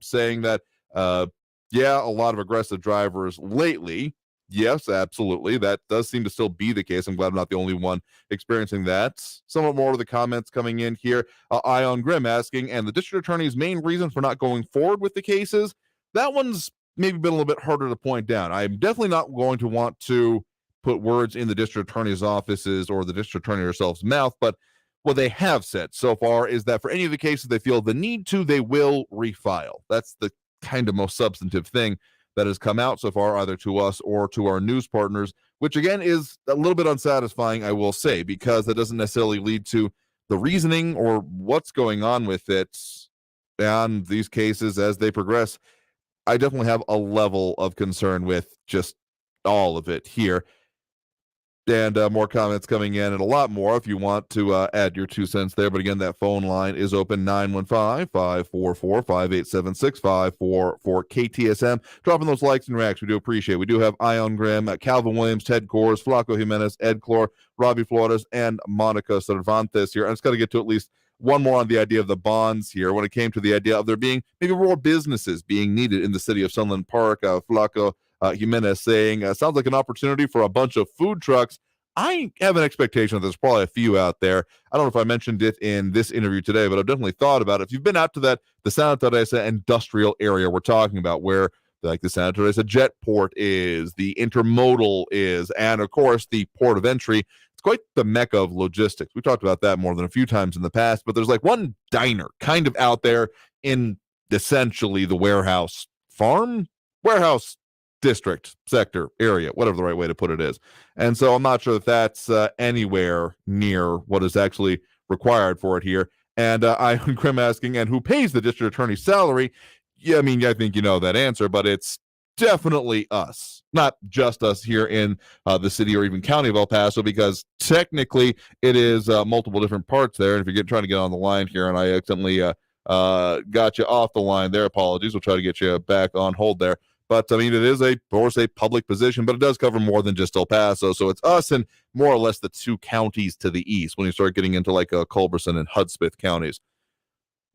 saying that, a lot of aggressive drivers lately. Yes, absolutely. That does seem to still be the case. I'm glad I'm not the only one experiencing that. Somewhat more of the comments coming in here. Ion Grimm asking, and the district attorney's main reason for not going forward with the cases, that one's maybe been a little bit harder to point down. I'm definitely not going to want to put words in the district attorney's offices or the district attorney herself's mouth, but what they have said so far is that for any of the cases they feel the need to, they will refile. That's the kind of most substantive thing that has come out so far, either to us or to our news partners, which again is a little bit unsatisfying, I will say, because that doesn't necessarily lead to the reasoning or what's going on with it and these cases as they progress. I definitely have a level of concern with just all of it here. And more comments coming in, and a lot more if you want to add your 2 cents there. But again, that phone line is open, 915-544-5876, 544-KTSM. Dropping those likes and reacts, we do appreciate it. We do have Ion Grimm, Calvin Williams, Ted Kors, Flaco Jimenez, Ed Clore, Robbie Flores, and Monica Cervantes here. I'm just going to get to at least one more on the idea of the bonds here. When it came to the idea of there being maybe more businesses being needed in the city of Sunland Park, Flaco Jimenez saying, sounds like an opportunity for a bunch of food trucks. I have an expectation that there's probably a few out there. I don't know if I mentioned it in this interview today, but I've definitely thought about it. If you've been out to the Santa Teresa industrial area we're talking about, where like the Santa Teresa jet port is, the intermodal is, and of course the port of entry, it's quite the mecca of logistics. We talked about that more than a few times in the past, but there's like one diner kind of out there in essentially the warehouse district, sector, area, whatever the right way to put it is. And so I'm not sure if that's anywhere near what is actually required for it here. And I'm Grim asking, and who pays the district attorney's salary? Yeah, I mean, I think you know that answer, but it's definitely us, not just us here in the city or even county of El Paso, because technically it is multiple different parts there. And if you're trying to get on the line here, and I accidentally got you off the line there, apologies. We'll try to get you back on hold there. But, I mean, it is of course, a public position, but it does cover more than just El Paso. So it's us and more or less the two counties to the east when you start getting into like Culberson and Hudspeth counties.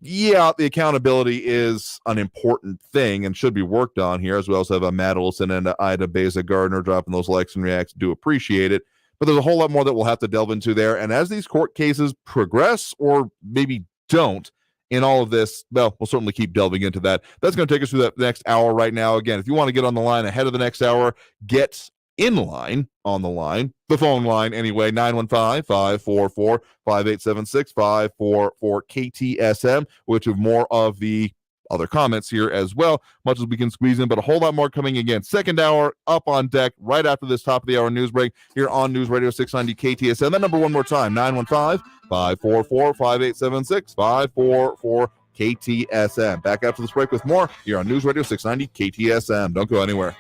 Yeah, the accountability is an important thing and should be worked on here, as we also have a Matt Olson and Ida Beza Gardner dropping those likes and reacts. Do appreciate it. But there's a whole lot more that we'll have to delve into there. And as these court cases progress or maybe don't, in all of this, well, we'll certainly keep delving into that. That's going to take us through that next hour right now. Again, if you want to get on the line ahead of the next hour, get in line on the line, the phone line anyway, 915-544-5876, 544 KTSM, which have more of the other comments here as well, much as we can squeeze in, but a whole lot more coming again. Second hour up on deck right after this top of the hour news break here on News Radio 690 KTSM. That number one more time, 915-544-5876, 544 KTSM. Back after this break with more here on News Radio 690 KTSM. Don't go anywhere.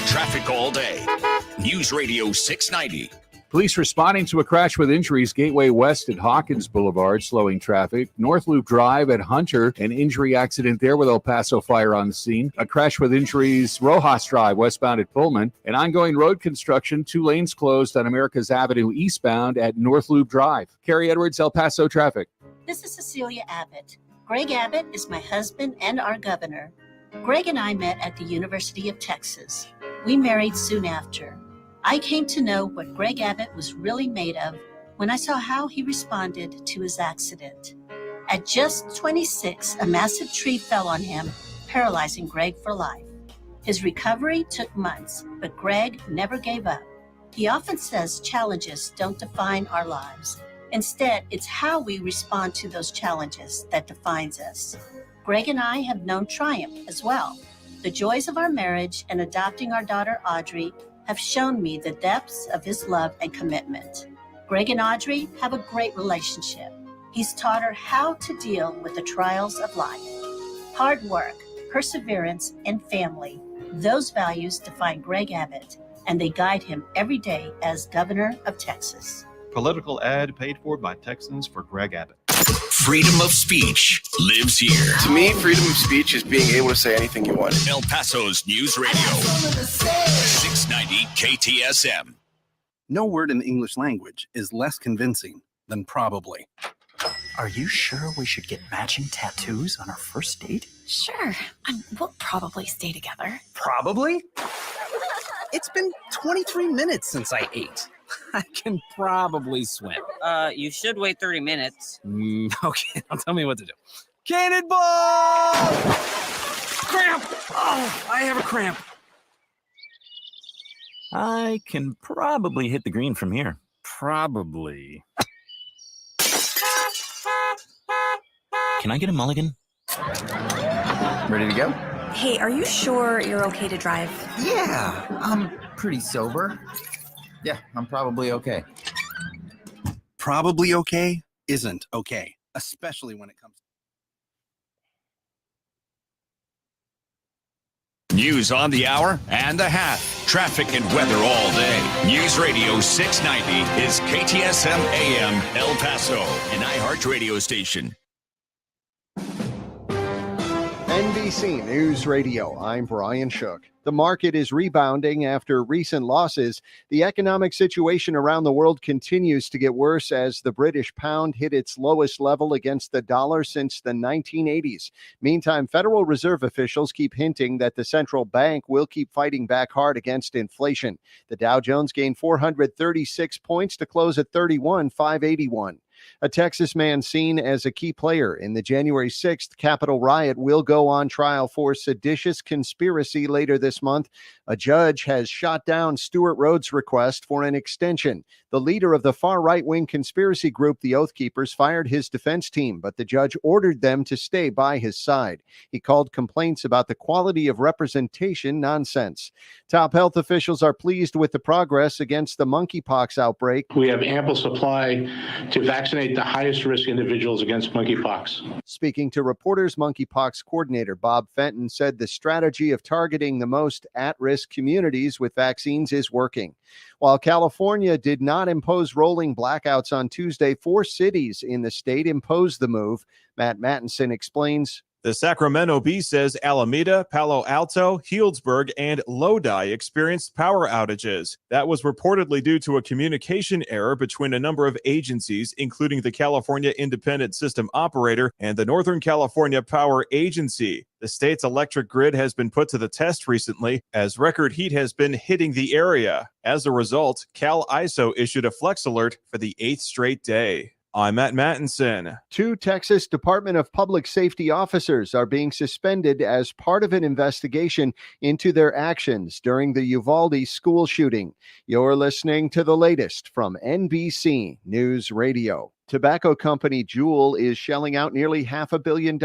Traffic all day. News Radio 690. Police responding to a crash with injuries. Gateway West at Hawkins Boulevard, slowing traffic. North Loop Drive at Hunter, an injury accident there with El Paso Fire on the scene. A crash with injuries. Rojas Drive, westbound at Pullman. An ongoing road construction. 2 lanes closed on Americas Avenue eastbound at North Loop Drive. Carrie Edwards, El Paso traffic. This is Cecilia Abbott. Greg Abbott is my husband and our governor. Greg and I met at the University of Texas. We married soon after. I came to know what Greg Abbott was really made of when I saw how he responded to his accident. At just 26, a massive tree fell on him, paralyzing Greg for life. His recovery took months, but Greg never gave up. He often says challenges don't define our lives. Instead, it's how we respond to those challenges that defines us. Greg and I have known triumph as well. The joys of our marriage and adopting our daughter, Audrey, have shown me the depths of his love and commitment. Greg and Audrey have a great relationship. He's taught her how to deal with the trials of life. Hard work, perseverance, and family. Those values define Greg Abbott, and they guide him every day as governor of Texas. Political ad paid for by Texans for Greg Abbott. Freedom of speech lives here. To me, freedom of speech is being able to say anything you want. El Paso's News Radio 690 KTSM. No word in the English language is less convincing than probably. Are you sure we should get matching tattoos on our first date? Sure. We'll probably stay together. Probably? It's been 23 minutes since I ate. I can probably swim. You should wait 30 minutes. Okay, now tell me what to do. Cannonball! Cramp! Oh, I have a cramp. I can probably hit the green from here. Probably. Can I get a mulligan? Ready to go? Hey, are you sure you're okay to drive? Yeah, I'm pretty sober. Yeah, I'm probably okay. Probably okay isn't okay, especially when it comes to News on the hour and a half. Traffic and weather all day. News Radio 690 is KTSM AM El Paso, an iHeart radio station. NBC News Radio, I'm Brian Shook. The market is rebounding after recent losses. The economic situation around the world continues to get worse as the British pound hit its lowest level against the dollar since the 1980s. Meantime, Federal Reserve officials keep hinting that the central bank will keep fighting back hard against inflation. The Dow Jones gained 436 points to close at 31,581. A Texas man seen as a key player in the January 6th Capitol riot will go on trial for seditious conspiracy later this month. A judge has shot down Stuart Rhodes' request for an extension. The leader of the far right-wing conspiracy group, the Oath Keepers, fired his defense team, but the judge ordered them to stay by his side. He called complaints about the quality of representation nonsense. Top health officials are pleased with the progress against the monkeypox outbreak. We have ample supply to vaccinate the highest risk individuals against monkeypox. Speaking to reporters, monkeypox coordinator Bob Fenton said the strategy of targeting the most at-risk communities with vaccines is working. While California did not impose rolling blackouts on Tuesday, 4 cities in the state imposed the move. Matt Mattinson explains. The Sacramento Bee says Alameda, Palo Alto, Healdsburg, and Lodi experienced power outages. That was reportedly due to a communication error between a number of agencies, including the California Independent System Operator and the Northern California Power Agency. The state's electric grid has been put to the test recently as record heat has been hitting the area. As a result, Cal ISO issued a flex alert for the 8th straight day. I'm Matt Mattinson. 2 Texas Department of Public Safety officers are being suspended as part of an investigation into their actions during the Uvalde school shooting. You're listening to the latest from NBC News Radio. Tobacco company Juul is shelling out nearly $500 million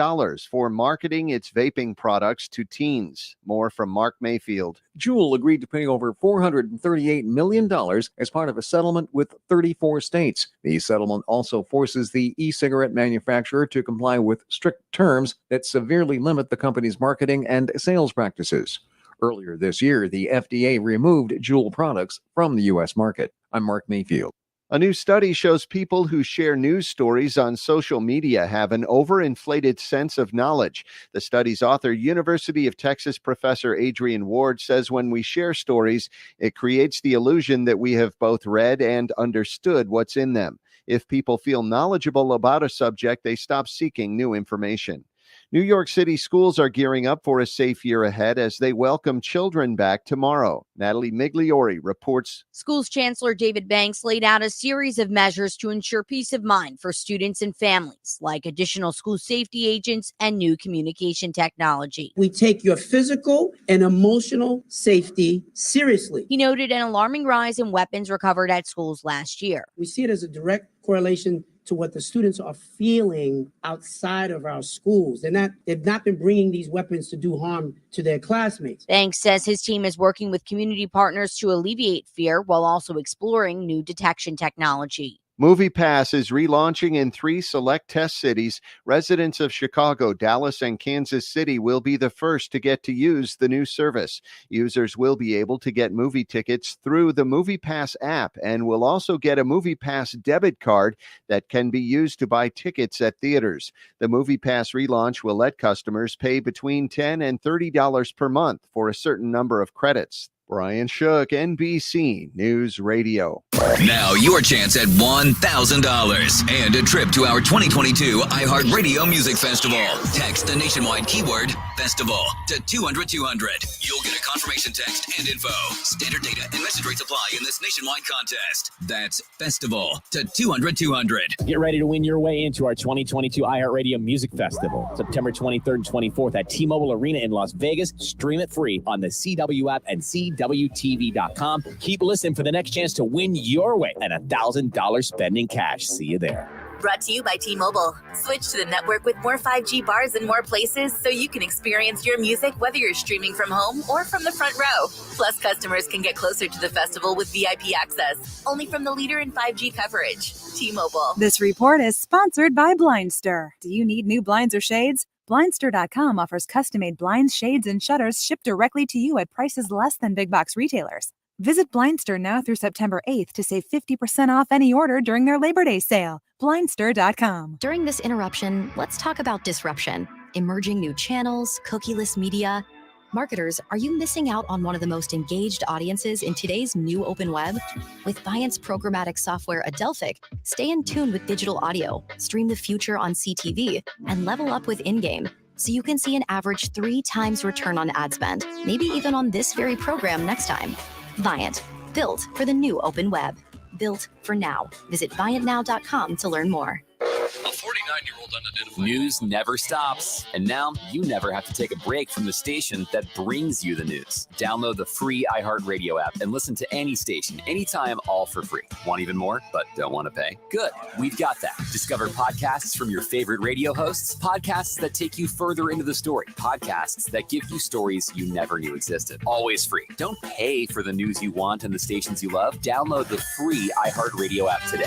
for marketing its vaping products to teens. More from Mark Mayfield. Juul agreed to pay over $438 million as part of a settlement with 34 states. The settlement also forces the e-cigarette manufacturer to comply with strict terms that severely limit the company's marketing and sales practices. Earlier this year, the FDA removed Juul products from the U.S. market. I'm Mark Mayfield. A new study shows people who share news stories on social media have an overinflated sense of knowledge. The study's author, University of Texas professor Adrian Ward, says when we share stories, it creates the illusion that we have both read and understood what's in them. If people feel knowledgeable about a subject, they stop seeking new information. New York City schools are gearing up for a safe year ahead as they welcome children back tomorrow. Natalie Migliori reports. Schools Chancellor David Banks laid out a series of measures to ensure peace of mind for students and families, like additional school safety agents and new communication technology. We take your physical and emotional safety seriously. He noted an alarming rise in weapons recovered at schools last year. We see it as a direct correlation to what the students are feeling outside of our schools. They've not been bringing these weapons to do harm to their classmates. Banks says his team is working with community partners to alleviate fear while also exploring new detection technology. MoviePass is relaunching in 3 select test cities. Residents of Chicago, Dallas, and Kansas City will be the first to get to use the new service. Users will be able to get movie tickets through the MoviePass app and will also get a MoviePass debit card that can be used to buy tickets at theaters. The MoviePass relaunch will let customers pay between $10 and $30 per month for a certain number of credits. Brian Shook, NBC News Radio. Now your chance at $1,000 and a trip to our 2022 iHeartRadio Music Festival. Text the nationwide keyword festival to 200-200. You'll get a confirmation text and info. Standard data and message rates apply in this nationwide contest. That's festival to 200-200. Get ready to win your way into our 2022 iHeartRadio Music Festival. September 23rd and 24th at T-Mobile Arena in Las Vegas. Stream it free on the CW app and CWTV.com. Keep listening for the next chance to win your way at $1,000 spending cash. See you there. Brought to you by T-Mobile. Switch to the network with more 5G bars in more places so you can experience your music whether you're streaming from home or from the front row. Plus, customers can get closer to the festival with VIP access, only from the leader in 5G coverage, T-Mobile. This report is sponsored by Blindster. Do you need new blinds or shades? Blindster.com offers custom-made blinds, shades, and shutters shipped directly to you at prices less than big box retailers. Visit Blindster now through September 8th to save 50% off any order during their Labor Day sale. Blindster.com. During this interruption, let's talk about disruption. Emerging new channels, cookieless media. Marketers, are you missing out on one of the most engaged audiences in today's new open web? With Viant's programmatic software Adelphic, stay in tune with digital audio, stream the future on CTV, and level up with in-game, so you can see an average 3 times return on ad spend, maybe even on this very program next time. Viant, built for the new open web. Built for now. Visit viantnow.com to learn more. A 49-year-old unidentified. News never stops, and now you never have to take a break from the station that brings you the news. Download the free iHeartRadio app and listen to any station, anytime, all for free. Want even more, but don't want to pay? Good, we've got that. Discover podcasts from your favorite radio hosts, podcasts that take you further into the story, podcasts that give you stories you never knew existed. Always free. Don't pay for the news you want and the stations you love. Download the free iHeartRadio app today.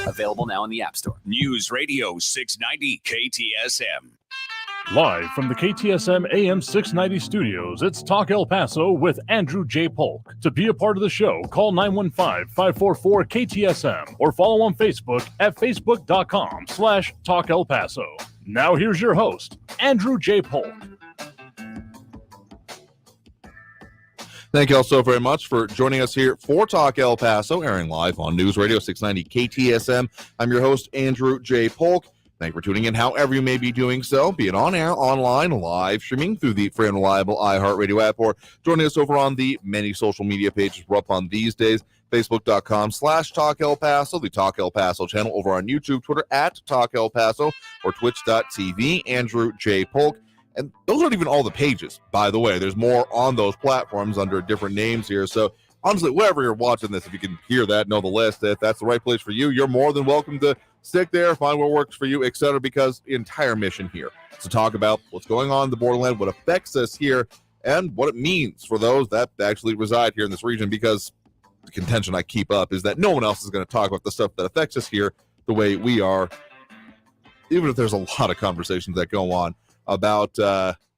Available now in the App Store. News Radio 690 KTSM. Live from the KTSM AM 690 studios, it's Talk El Paso with Andrew J. Polk. To be a part of the show, call 915-544-KTSM or follow on Facebook at facebook.com/Talk El Paso. Now here's your host, Andrew J. Polk. Thank you all so very much for joining us here for Talk El Paso, airing live on News Radio 690 KTSM. I'm your host, Andrew J. Polk. Thank you for tuning in however you may be doing so, be it on air, online, live streaming through the free and reliable iHeartRadio app, or joining us over on the many social media pages we're up on these days. Facebook.com/Talk El Paso, the Talk El Paso channel over on YouTube, Twitter at Talk El Paso, or Twitch.tv, Andrew J. Polk. And those aren't even all the pages, by the way. There's more on those platforms under different names here. So honestly, wherever you're watching this, if you can hear that, know the list, if that's the right place for you, you're more than welcome to stick there, find what works for you, etc. Because the entire mission here is to talk about what's going on in the borderland, what affects us here, and what it means for those that actually reside here in this region. Because the contention I keep up is that no one else is going to talk about the stuff that affects us here the way we are, even if there's a lot of conversations that go on about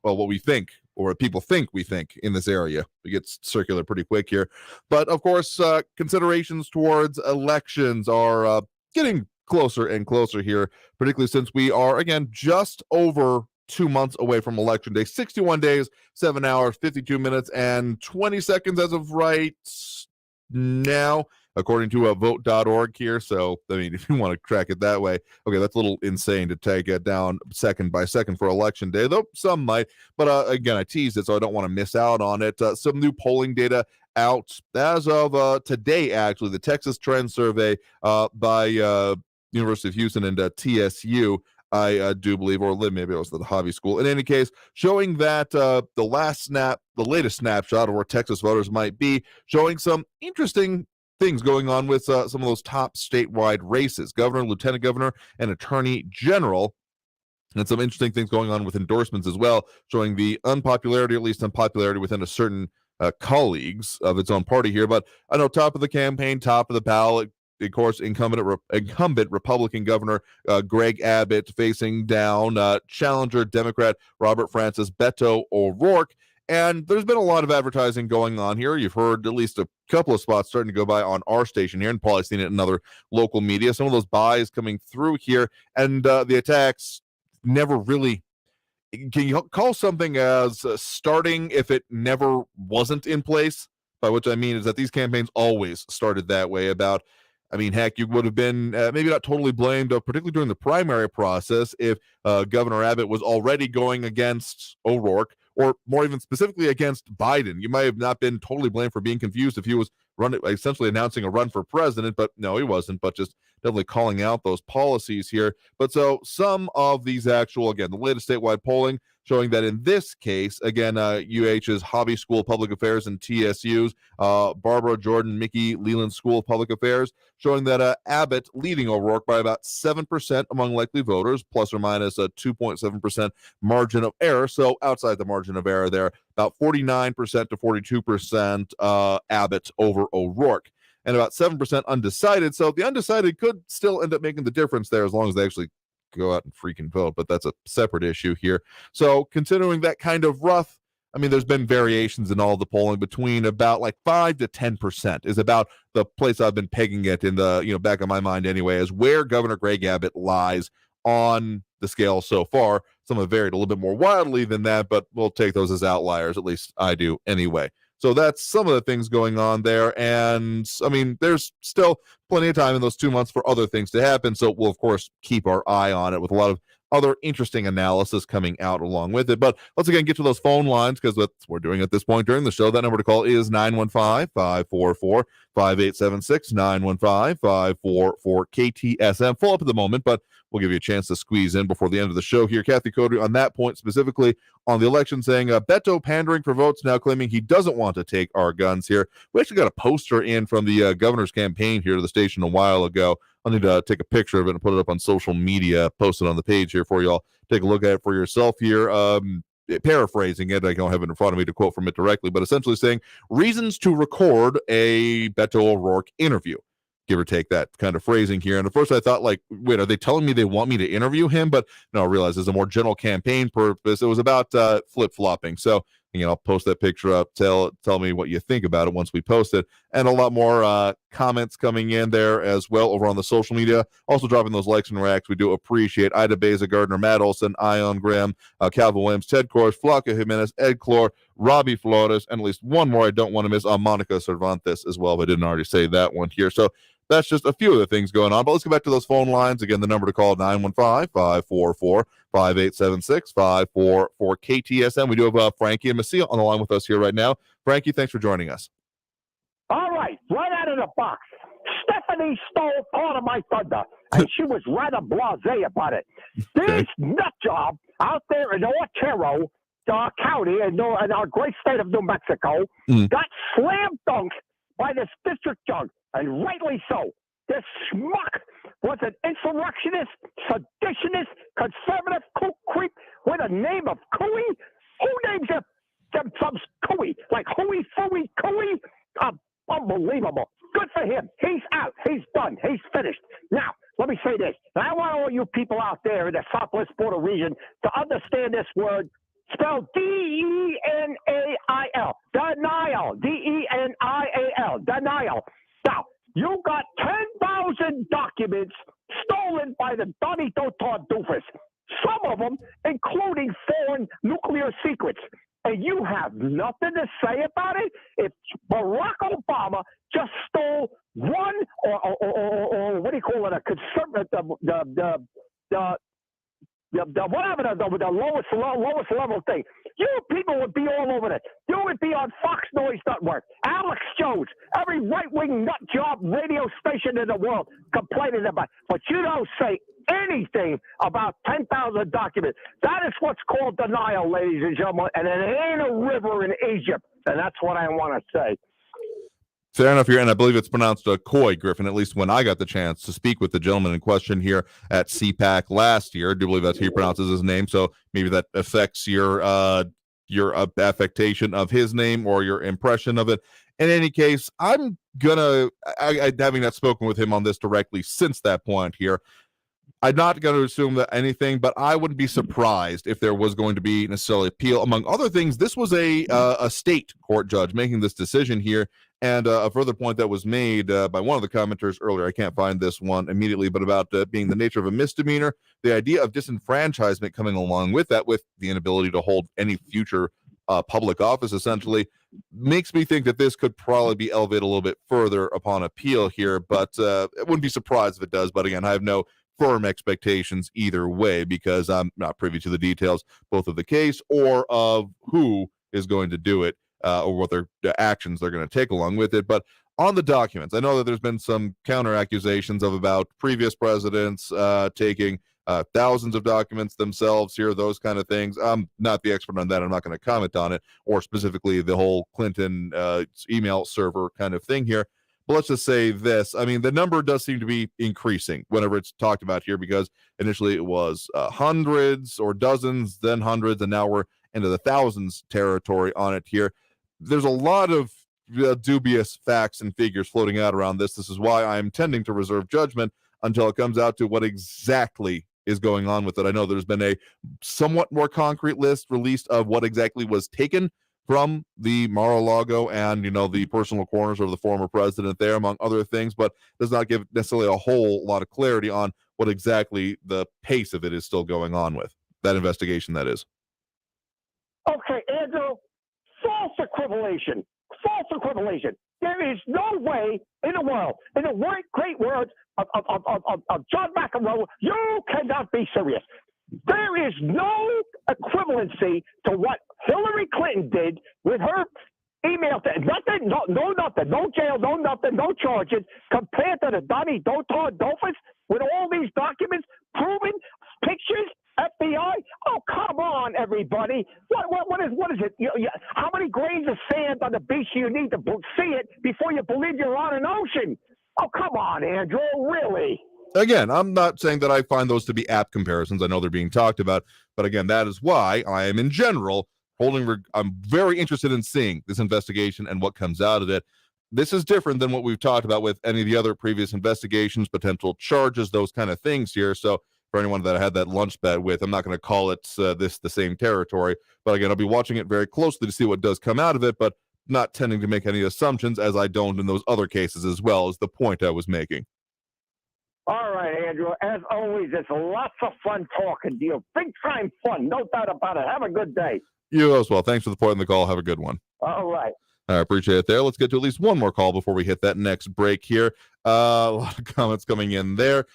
what we think, or what people think we think in this area. It gets circular pretty quick here. But of course, considerations towards elections are getting closer and closer here, particularly since we are, again, just over 2 months away from Election Day. 61 days, 7 hours, 52 minutes, and 20 seconds as of right now, according to vote.org here. So, I mean, if you want to track it that way, okay, that's a little insane to take it down second by second for Election Day, though some might. But again, I teased it, so I don't want to miss out on it. Some new polling data out as of today, actually, the Texas Trend Survey by University of Houston and TSU, I do believe, or maybe it was the Hobby School. In any case, showing that the latest snapshot of where Texas voters might be, showing some interesting things going on with some of those top statewide races, governor, lieutenant governor, and attorney general, and some interesting things going on with endorsements as well, showing the unpopularity, at least unpopularity within a certain colleagues of its own party here. But I know top of the campaign, top of the ballot, of course, incumbent Republican Governor Greg Abbott facing down challenger Democrat Robert Francis Beto O'Rourke. And there's been a lot of advertising going on here. You've heard at least a couple of spots starting to go by on our station here, and probably seen it in other local media. Some of those buys coming through here, and the attacks never really. Can you call something as starting if it never wasn't in place? By which I mean is that these campaigns always started that way. Heck, you would have been maybe not totally blamed, particularly during the primary process, if Governor Abbott was already going against O'Rourke, or more even specifically against Biden. You might have not been totally blamed for being confused if he was essentially announcing a run for president, but no, he wasn't, but just definitely calling out those policies here. But so some of these the latest statewide polling showing that in this case, again, UH's Hobby School of Public Affairs and TSU's Barbara Jordan Mickey Leland School of Public Affairs, showing that Abbott leading O'Rourke by about 7% among likely voters, plus or minus a 2.7% margin of error. So outside the margin of error there, about 49% to 42% Abbott over O'Rourke, and about 7% undecided. So the undecided could still end up making the difference there as long as they actually go out and freaking vote, but that's a separate issue here. So considering that kind of rough, there's been variations in all the polling between about 5 to 10% is about the place I've been pegging it in the back of my mind anyway, is where Governor Greg Abbott lies on the scale so far. Some have varied a little bit more wildly than that, but we'll take those as outliers. At least I do anyway. So that's some of the things going on there. And I mean, there's still plenty of time in those 2 months for other things to happen. So we'll, of course, keep our eye on it with a lot of other interesting analysis coming out along with it. But let's again get to those phone lines, because that's what we're doing at this point during the show. That number to call is 915-544-5876, 915-544-KTSM. Full up at the moment, but we'll give you a chance to squeeze in before the end of the show here. Kathy Cody on that point specifically on the election saying, Beto pandering for votes, now claiming he doesn't want to take our guns here. We actually got a poster in from the governor's campaign here to the station a while ago. I'll need to take a picture of it and put it up on social media, post it on the page here for y'all. Take a look at it for yourself here. Paraphrasing it, I don't have it in front of me to quote from it directly, but essentially saying reasons to record a Beto O'Rourke interview, give or take that kind of phrasing here. And at first I thought, like, wait, are they telling me they want me to interview him? But no, I realized there's a more general campaign purpose. It was about flip-flopping. So, I'll post that picture up. Tell me what you think about it once we post it. And a lot more comments coming in there as well over on the social media. Also dropping those likes and reacts. We do appreciate Ida Beza, Gardner, Matt Olson, Ion Graham, Calvin Williams, Ted Kors, Flaca Jimenez, Ed Clore, Robbie Flores, and at least one more I don't want to miss, Monica Cervantes as well, but I didn't already say that one here. So that's just a few of the things going on. But let's go back to those phone lines. Again, the number to call, 915-544-5876, 544-KTSM. We do have Frankie and Macia on the line with us here right now. Frankie, thanks for joining us. All right, right out of the box. Stephanie stole part of my thunder, and she was rather blasé about it. This nut job out there in Otero County in our great state of New Mexico got slam dunked by this district judge, and rightly so. This schmuck was an insurrectionist, seditionist, conservative kook creep with a name of Cooey. Who names themselves Cooey? Like Hooey, Fooey, Cooey? Unbelievable. Good for him. He's out. He's done. He's finished. Now, let me say this. I want all you people out there in the southwest border region to understand this word spelled D-E-N-A-I-L. Denial. D-E-N-I-A-L. Denial. Now, you got 10,000 documents stolen by the Donnie Dotar doofus. Some of them including foreign nuclear secrets. And you have nothing to say about it? If Barack Obama just stole one, or what do you call it, a conservative, the lowest level thing, you people would be all over it. You would be on Fox Noise Network, Alex Jones, every right-wing nut job radio station in the world complaining about it. But you don't say anything about 10,000 documents. That is what's called denial, ladies and gentlemen, and it ain't a river in Egypt. And that's what I want to say. Fair enough here, and I believe it's pronounced Coy, Griffin, at least when I got the chance to speak with the gentleman in question here at CPAC last year. I do believe that's how he pronounces his name, so maybe that affects your affectation of his name or your impression of it. In any case, I'm having not spoken with him on this directly since that point here, I'm not going to assume that anything, but I wouldn't be surprised if there was going to be necessarily appeal. Among other things, this was a state court judge making this decision here. And a further point that was made by one of the commenters earlier, I can't find this one immediately, but about being the nature of a misdemeanor, the idea of disenfranchisement coming along with that, with the inability to hold any future public office, essentially, makes me think that this could probably be elevated a little bit further upon appeal here. But I wouldn't be surprised if it does. But again, I have no firm expectations either way, because I'm not privy to the details, both of the case or of who is going to do it. Or what their actions they're going to take along with it. But on the documents, I know that there's been some counter accusations about previous presidents taking thousands of documents themselves here, those kind of things. I'm not the expert on that. I'm not going to comment on it, or specifically the whole Clinton email server kind of thing here. But let's just say this. I mean, the number does seem to be increasing whenever it's talked about here, because initially it was hundreds or dozens, then hundreds, and now we're into the thousands territory on it here. There's a lot of dubious facts and figures floating out around this. This is why I'm tending to reserve judgment until it comes out to what exactly is going on with it. I know there's been a somewhat more concrete list released of what exactly was taken from the Mar-a-Lago and, the personal corners of the former president there, among other things, but does not give necessarily a whole lot of clarity on what exactly the pace of it is still going on with that investigation, that is. Okay, Andrew, false equivalation. False equivalation. There is no way in the world, in the great words of John McEnroe, you cannot be serious. There is no equivalency to what Hillary Clinton did with her email. Nothing, nothing, no jail, no nothing, no charges, compared to the Donnie Dolphins with all these documents, proven pictures, FBI. Oh, come on, everybody. What is it? How many grains of sand on the beach do you need to see it before you believe you're on an ocean? Oh, come on, Andrew, really? Again, I'm not saying that I find those to be apt comparisons. I know they're being talked about, but again, that is why I am in general I'm very interested in seeing this investigation and what comes out of it. This is different than what we've talked about with any of the other previous investigations, potential charges, those kind of things here. So for anyone that I had that lunch bet with, I'm not going to call it this the same territory, but again, I'll be watching it very closely to see what does come out of it, but not tending to make any assumptions, as I don't in those other cases as well, is the point I was making. All right, Andrew. As always, it's lots of fun talking to you. Big time fun, no doubt about it. Have a good day. You as well. Thanks for the point in the call. Have a good one. All right. I appreciate it there. Let's get to at least one more call before we hit that next break here. A lot of comments coming in there.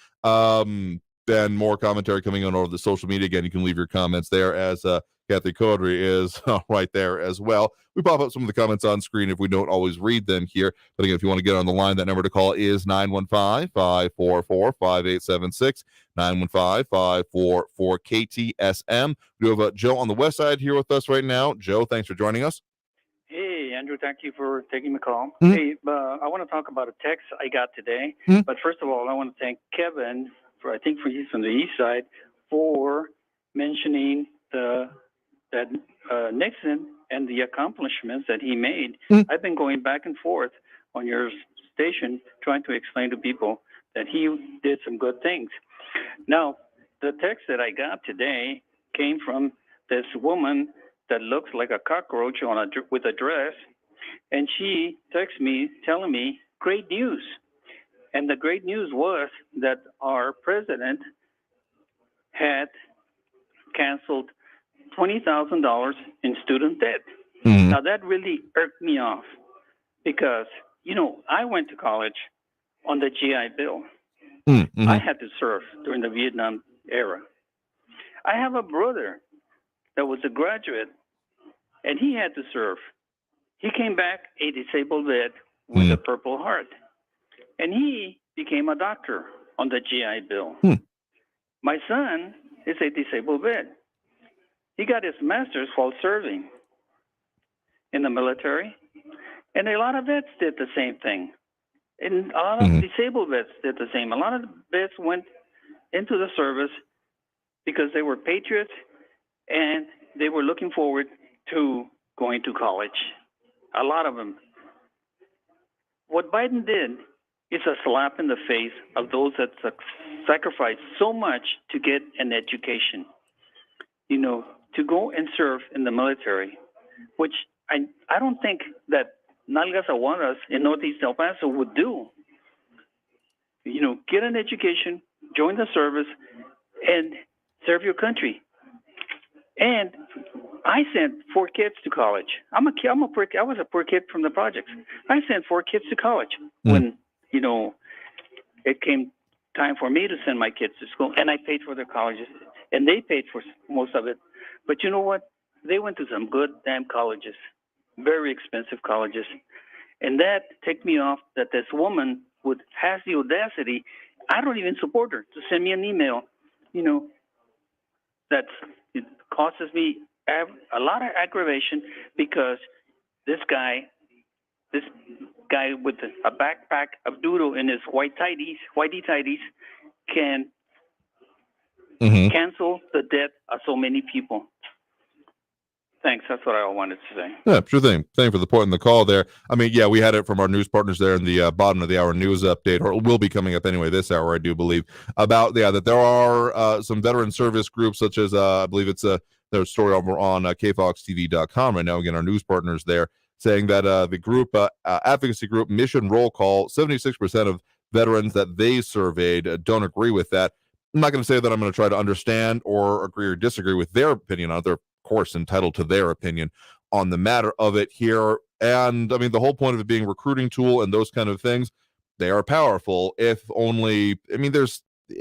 Then more commentary coming on over the social media. Again, you can leave your comments there, as Kathy Caudry is right there as well. We pop up some of the comments on screen if we don't always read them here. But again, if you want to get on the line, that number to call is 915-544-5876, 915-544-KTSM. We have Joe on the west side here with us right now. Joe, thanks for joining us. Hey, Andrew, thank you for taking the call. Mm-hmm. Hey, I want to talk about a text I got today. Mm-hmm. But first of all, I want to thank Kevin, he's from the east side, for mentioning that Nixon and the accomplishments that he made. Mm-hmm. I've been going back and forth on your station trying to explain to people that he did some good things. Now, the text that I got today came from this woman that looks like a cockroach with a dress, and she texted me telling me great news. And the great news was that our president had canceled $20,000 in student debt. Mm-hmm. Now, that really irked me off because, I went to college on the GI Bill. Mm-hmm. I had to serve during the Vietnam era. I have a brother that was a graduate, and he had to serve. He came back a disabled vet with a Purple Heart, and he became a doctor on the GI Bill. My son is a disabled vet. He got his master's while serving in the military, and a lot of vets did the same thing. And a lot of disabled vets did the same. A lot of vets went into the service because they were patriots and they were looking forward to going to college. A lot of them. What Biden did is a slap in the face of those that sacrificed so much to get an education. To go and serve in the military, which I don't think that Nalgas Aguadas in Northeast El Paso would do. Get an education, join the service, and serve your country. And I sent 4 kids to college. I was a poor kid from the projects. I sent 4 kids to college when, it came time for me to send my kids to school, and I paid for their colleges, and they paid for most of it. But you know what? They went to some good damn colleges, very expensive colleges. And that ticked me off that this woman has the audacity, I don't even support her, to send me an email, that it causes me a lot of aggravation because this guy with a backpack of doodle in his whitey tighties can cancel the debt of so many people. Thanks. That's what I wanted to say. Yeah, sure thing. Thank you for the point in the call there. I mean, yeah, we had it from our news partners there in the bottom of the hour news update, or it will be coming up anyway this hour, I do believe, about, that there are some veteran service groups, such as, I believe it's their story over on kfoxtv.com right now. Again, our news partners there saying that the group, advocacy group Mission Roll Call, 76% of veterans that they surveyed don't agree with that. I'm not going to say that I'm going to try to understand or agree or disagree with their opinion on it. They're, of course, entitled to their opinion on the matter of it here. And I mean, the whole point of it being a recruiting tool and those kind of things, they are powerful. If only, I mean,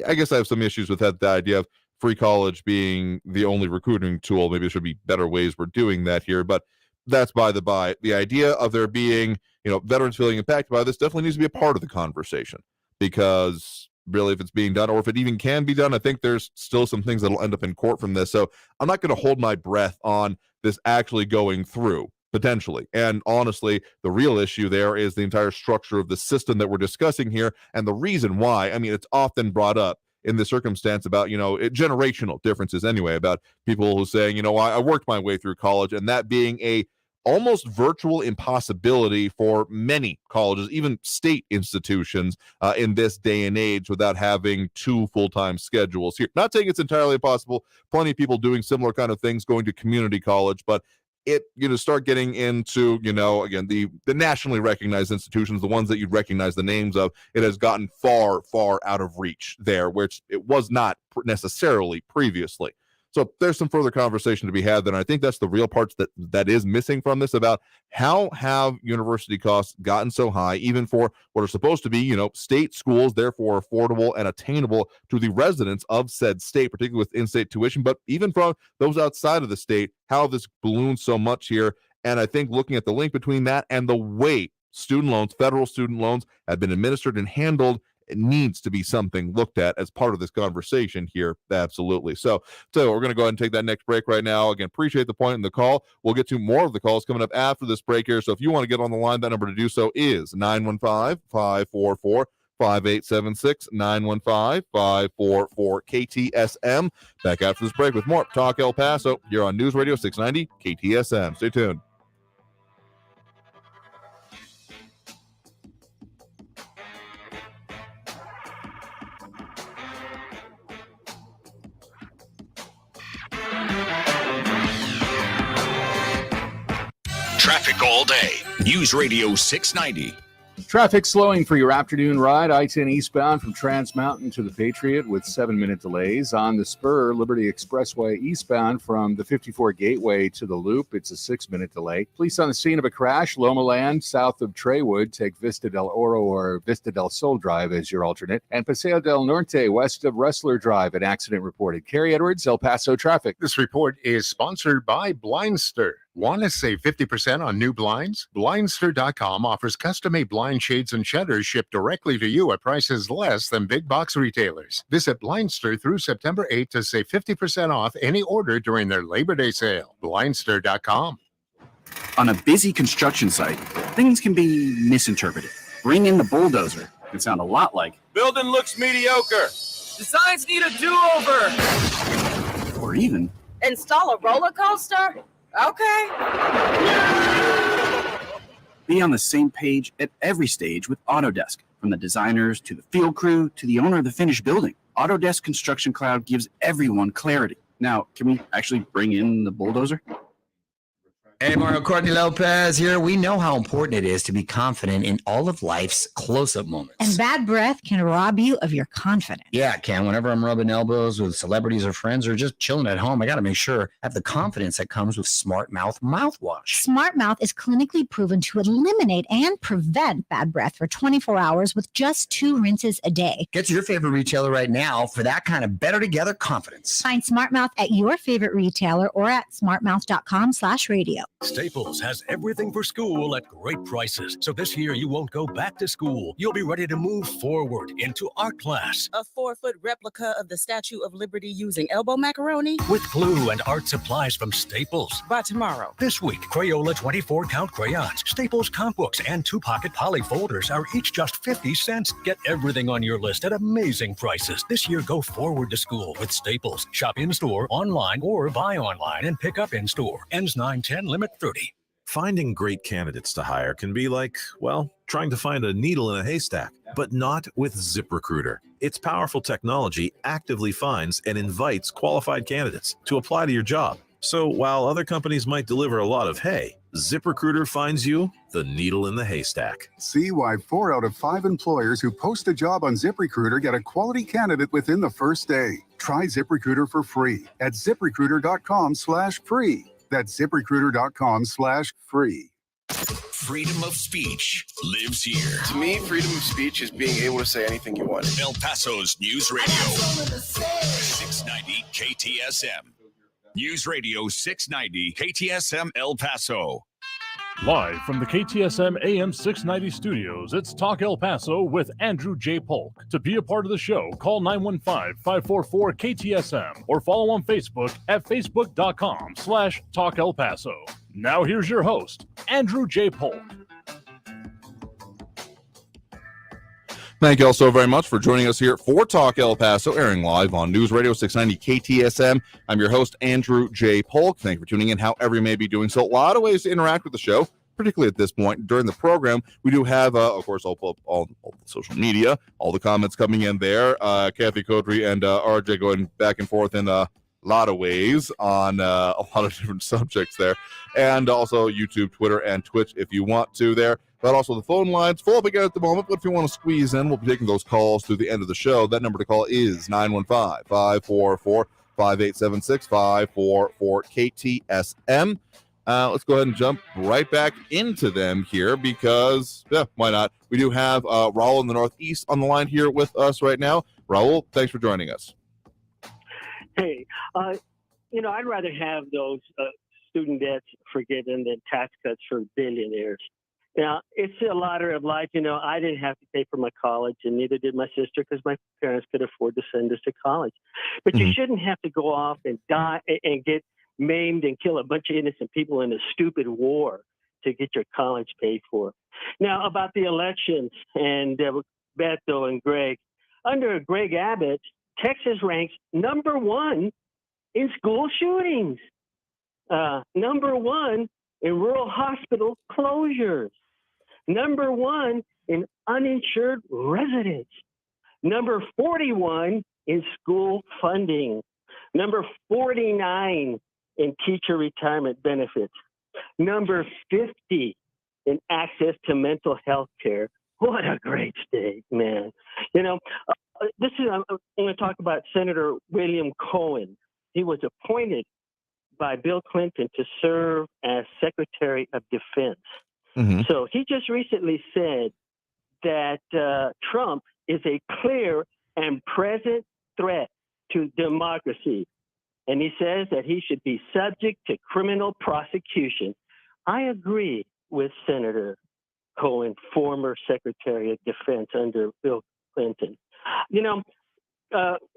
I guess I have some issues with that, the idea of free college being the only recruiting tool. Maybe there should be better ways we're doing that here, but that's by the by. The idea of there being, veterans feeling impacted by this definitely needs to be a part of the conversation, because really, if it's being done, or if it even can be done, I think there's still some things that'll end up in court from this. So I'm not going to hold my breath on this actually going through, potentially. And honestly, the real issue there is the entire structure of the system that we're discussing here, and the reason why. I mean, it's often brought up in the circumstance about, generational differences anyway, about people who saying, I worked my way through college, and that being a almost virtual impossibility for many colleges, even state institutions in this day and age, without having 2 full-time schedules here. Not saying it's entirely impossible. Plenty of people doing similar kind of things going to community college, but it, start getting into, again, the nationally recognized institutions, the ones that you'd recognize the names of, it has gotten far, far out of reach there, which it was not necessarily previously. So there's some further conversation to be had there. And I think that's the real parts that is missing from this, about how have university costs gotten so high, even for what are supposed to be, state schools, therefore affordable and attainable to the residents of said state, particularly with in-state tuition, but even from those outside of the state, how this balloons so much here. And I think looking at the link between that and the way student loans, federal student loans, have been administered and handled, it needs to be something looked at as part of this conversation here. Absolutely. So we're going to go ahead and take that next break right now. Again, appreciate the point in the call. We'll get to more of the calls coming up after this break here. So if you want to get on the line, that number to do so is 915-544-5876, 915-544 KTSM. Back after this break with more Talk El Paso here on News Radio 690 KTSM. Stay tuned. Traffic all day. News Radio 690. Traffic slowing for your afternoon ride. I-10 eastbound from Trans Mountain to the Patriot with 7-minute delays. On the Spur, Liberty Expressway eastbound from the 54 Gateway to the Loop, it's a 6-minute delay. Police on the scene of a crash. Loma Land, south of Treywood. Take Vista del Oro or Vista del Sol Drive as your alternate. And Paseo del Norte, west of Wrestler Drive, an accident reported. Carrie Edwards, El Paso traffic. This report is sponsored by Blindster. Want to save 50% on new blinds? Blindster.com offers custom-made blind shades and shutters shipped directly to you at prices less than big box retailers. Visit Blindster through September 8th to save 50% off any order during their Labor Day sale. Blindster.com. On a busy construction site, things can be misinterpreted. Bring in the bulldozer. It can sound a lot like, building looks mediocre. Designs need a do-over. or even, Install a roller coaster? Okay. be on the same page at every stage with Autodesk. From the designers to the field crew to the owner of the finished building, Autodesk Construction Cloud gives everyone clarity. Now, can we actually bring in the bulldozer? Hey, Mario Courtney Lopez here. We know how important it is to be confident in all of life's close-up moments. And bad breath can rob you of your confidence. Yeah, it can. Whenever I'm rubbing elbows with celebrities or friends or just chilling at home, I got to make sure I have the confidence that comes with Smart Mouth mouthwash. Smart Mouth is clinically proven to eliminate and prevent bad breath for 24 hours with just 2 rinses a day. Get to your favorite retailer right now for that kind of better together confidence. Find Smart Mouth at your favorite retailer or at smartmouth.com/radio. Staples has everything for school at great prices. So this year you won't go back to school. You'll be ready to move forward into art class. A 4-foot replica of the Statue of Liberty using elbow macaroni? With glue and art supplies from Staples. By tomorrow. This week, Crayola 24-count crayons, Staples comp books, and 2-pocket poly folders are each just 50 cents. Get everything on your list at amazing prices. This year, go forward to school with Staples. Shop in-store, online, or buy online and pick up in-store. Ends 9/10, limit 30. Finding great candidates to hire can be like, well, trying to find a needle in a haystack, but not with ZipRecruiter. Its powerful technology actively finds and invites qualified candidates to apply to your job. So while other companies might deliver a lot of hay, ZipRecruiter finds you the needle in the haystack. See why 4 out of 5 employers who post a job on ZipRecruiter get a quality candidate within the first day. Try ZipRecruiter for free at ZipRecruiter.com/free. That's ZipRecruiter.com/free. Freedom of speech lives here. To me, freedom of speech is being able to say anything you want. El Paso's News Radio 690 KTSM. News Radio 690 KTSM El Paso. Live from the KTSM AM 690 studios, it's Talk El Paso with Andrew J. Polk. To be a part of the show, call 915-544-KTSM or follow on Facebook at facebook.com/Talk El Paso. Now here's your host, Andrew J. Polk. Thank you all so very much for joining us here for Talk El Paso, airing live on News Radio 690 KTSM. I'm your host, Andrew J. Polk. Thank you for tuning in, however you may be doing so. A lot of ways to interact with the show, particularly at this point during the program. We do have, of course, all the social media, all the comments coming in there. Kathy Codry and RJ going back and forth in a lot of ways on a lot of different subjects there. And also YouTube, Twitter, and Twitch if you want to there. But also the phone lines full up again at the moment. But if you want to squeeze in, we'll be taking those calls through the end of the show. That number to call is 915-544-5876-544-KTSM. Let's go ahead and jump right back into them here because, yeah, why not? We do have Raul in the Northeast on the line here with us right now. Raul, thanks for joining us. Hey, I'd rather have those student debts forgiven than tax cuts for billionaires. Now, it's a lottery of life. I didn't have to pay for my college, and neither did my sister because my parents could afford to send us to college. But you shouldn't have to go off and die and get maimed and kill a bunch of innocent people in a stupid war to get your college paid for. Now, about the elections and Beto and Greg. Under Greg Abbott, Texas ranks number 1 in school shootings, number 1 in rural hospital closures, number 1 in uninsured residents, number 41 in school funding, number 49 in teacher retirement benefits, number 50 in access to mental health care. What a great state, man. I'm going to talk about Senator William Cohen. He was appointed by Bill Clinton to serve as Secretary of Defense. Mm-hmm. So he just recently said that Trump is a clear and present threat to democracy. And he says that he should be subject to criminal prosecution. I agree with Senator Cohen, former Secretary of Defense under Bill Clinton.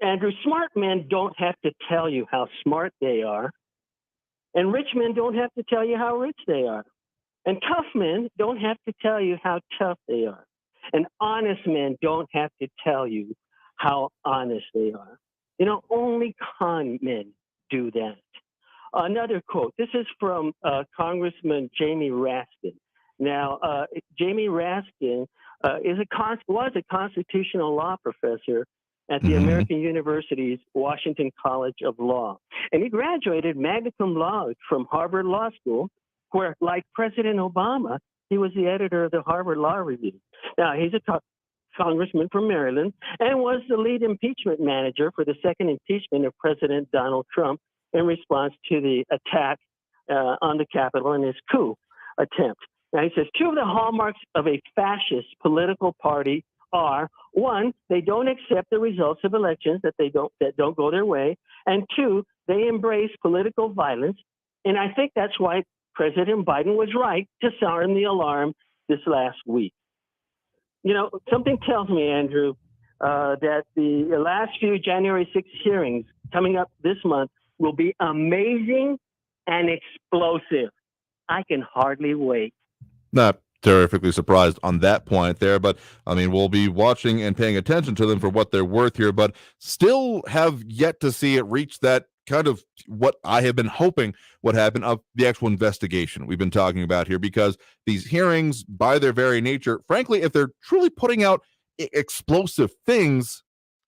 Andrew, smart men don't have to tell you how smart they are. And rich men don't have to tell you how rich they are. And tough men don't have to tell you how tough they are. And honest men don't have to tell you how honest they are. Only con men do that. Another quote. This is from Congressman Jamie Raskin. Now, Jamie Raskin was a constitutional law professor at the American University's Washington College of Law. And he graduated magna cum laude from Harvard Law School, where, like President Obama, he was the editor of the Harvard Law Review. Now, he's a congressman from Maryland and was the lead impeachment manager for the second impeachment of President Donald Trump in response to the attack on the Capitol and his coup attempt. Now, he says, 2 of the hallmarks of a fascist political party are, 1, they don't accept the results of elections that don't go their way, and 2, they embrace political violence. And I think that's why President Biden was right to sound the alarm this last week. Something tells me, Andrew, that the last few January 6th hearings coming up this month will be amazing and explosive. I can hardly wait. Not terrifically surprised on that point there, but we'll be watching and paying attention to them for what they're worth here, but still have yet to see it reach that kind of what I have been hoping would happen of the actual investigation we've been talking about here, because these hearings, by their very nature, frankly, if they're truly putting out explosive things,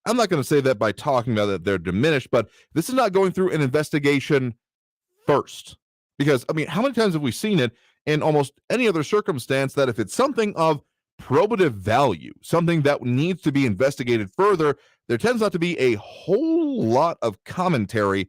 I'm not going to say that by talking about that they're diminished, but this is not going through an investigation first. Because, how many times have we seen it? in almost any other circumstance that if it's something of probative value, something that needs to be investigated further, there tends not to be a whole lot of commentary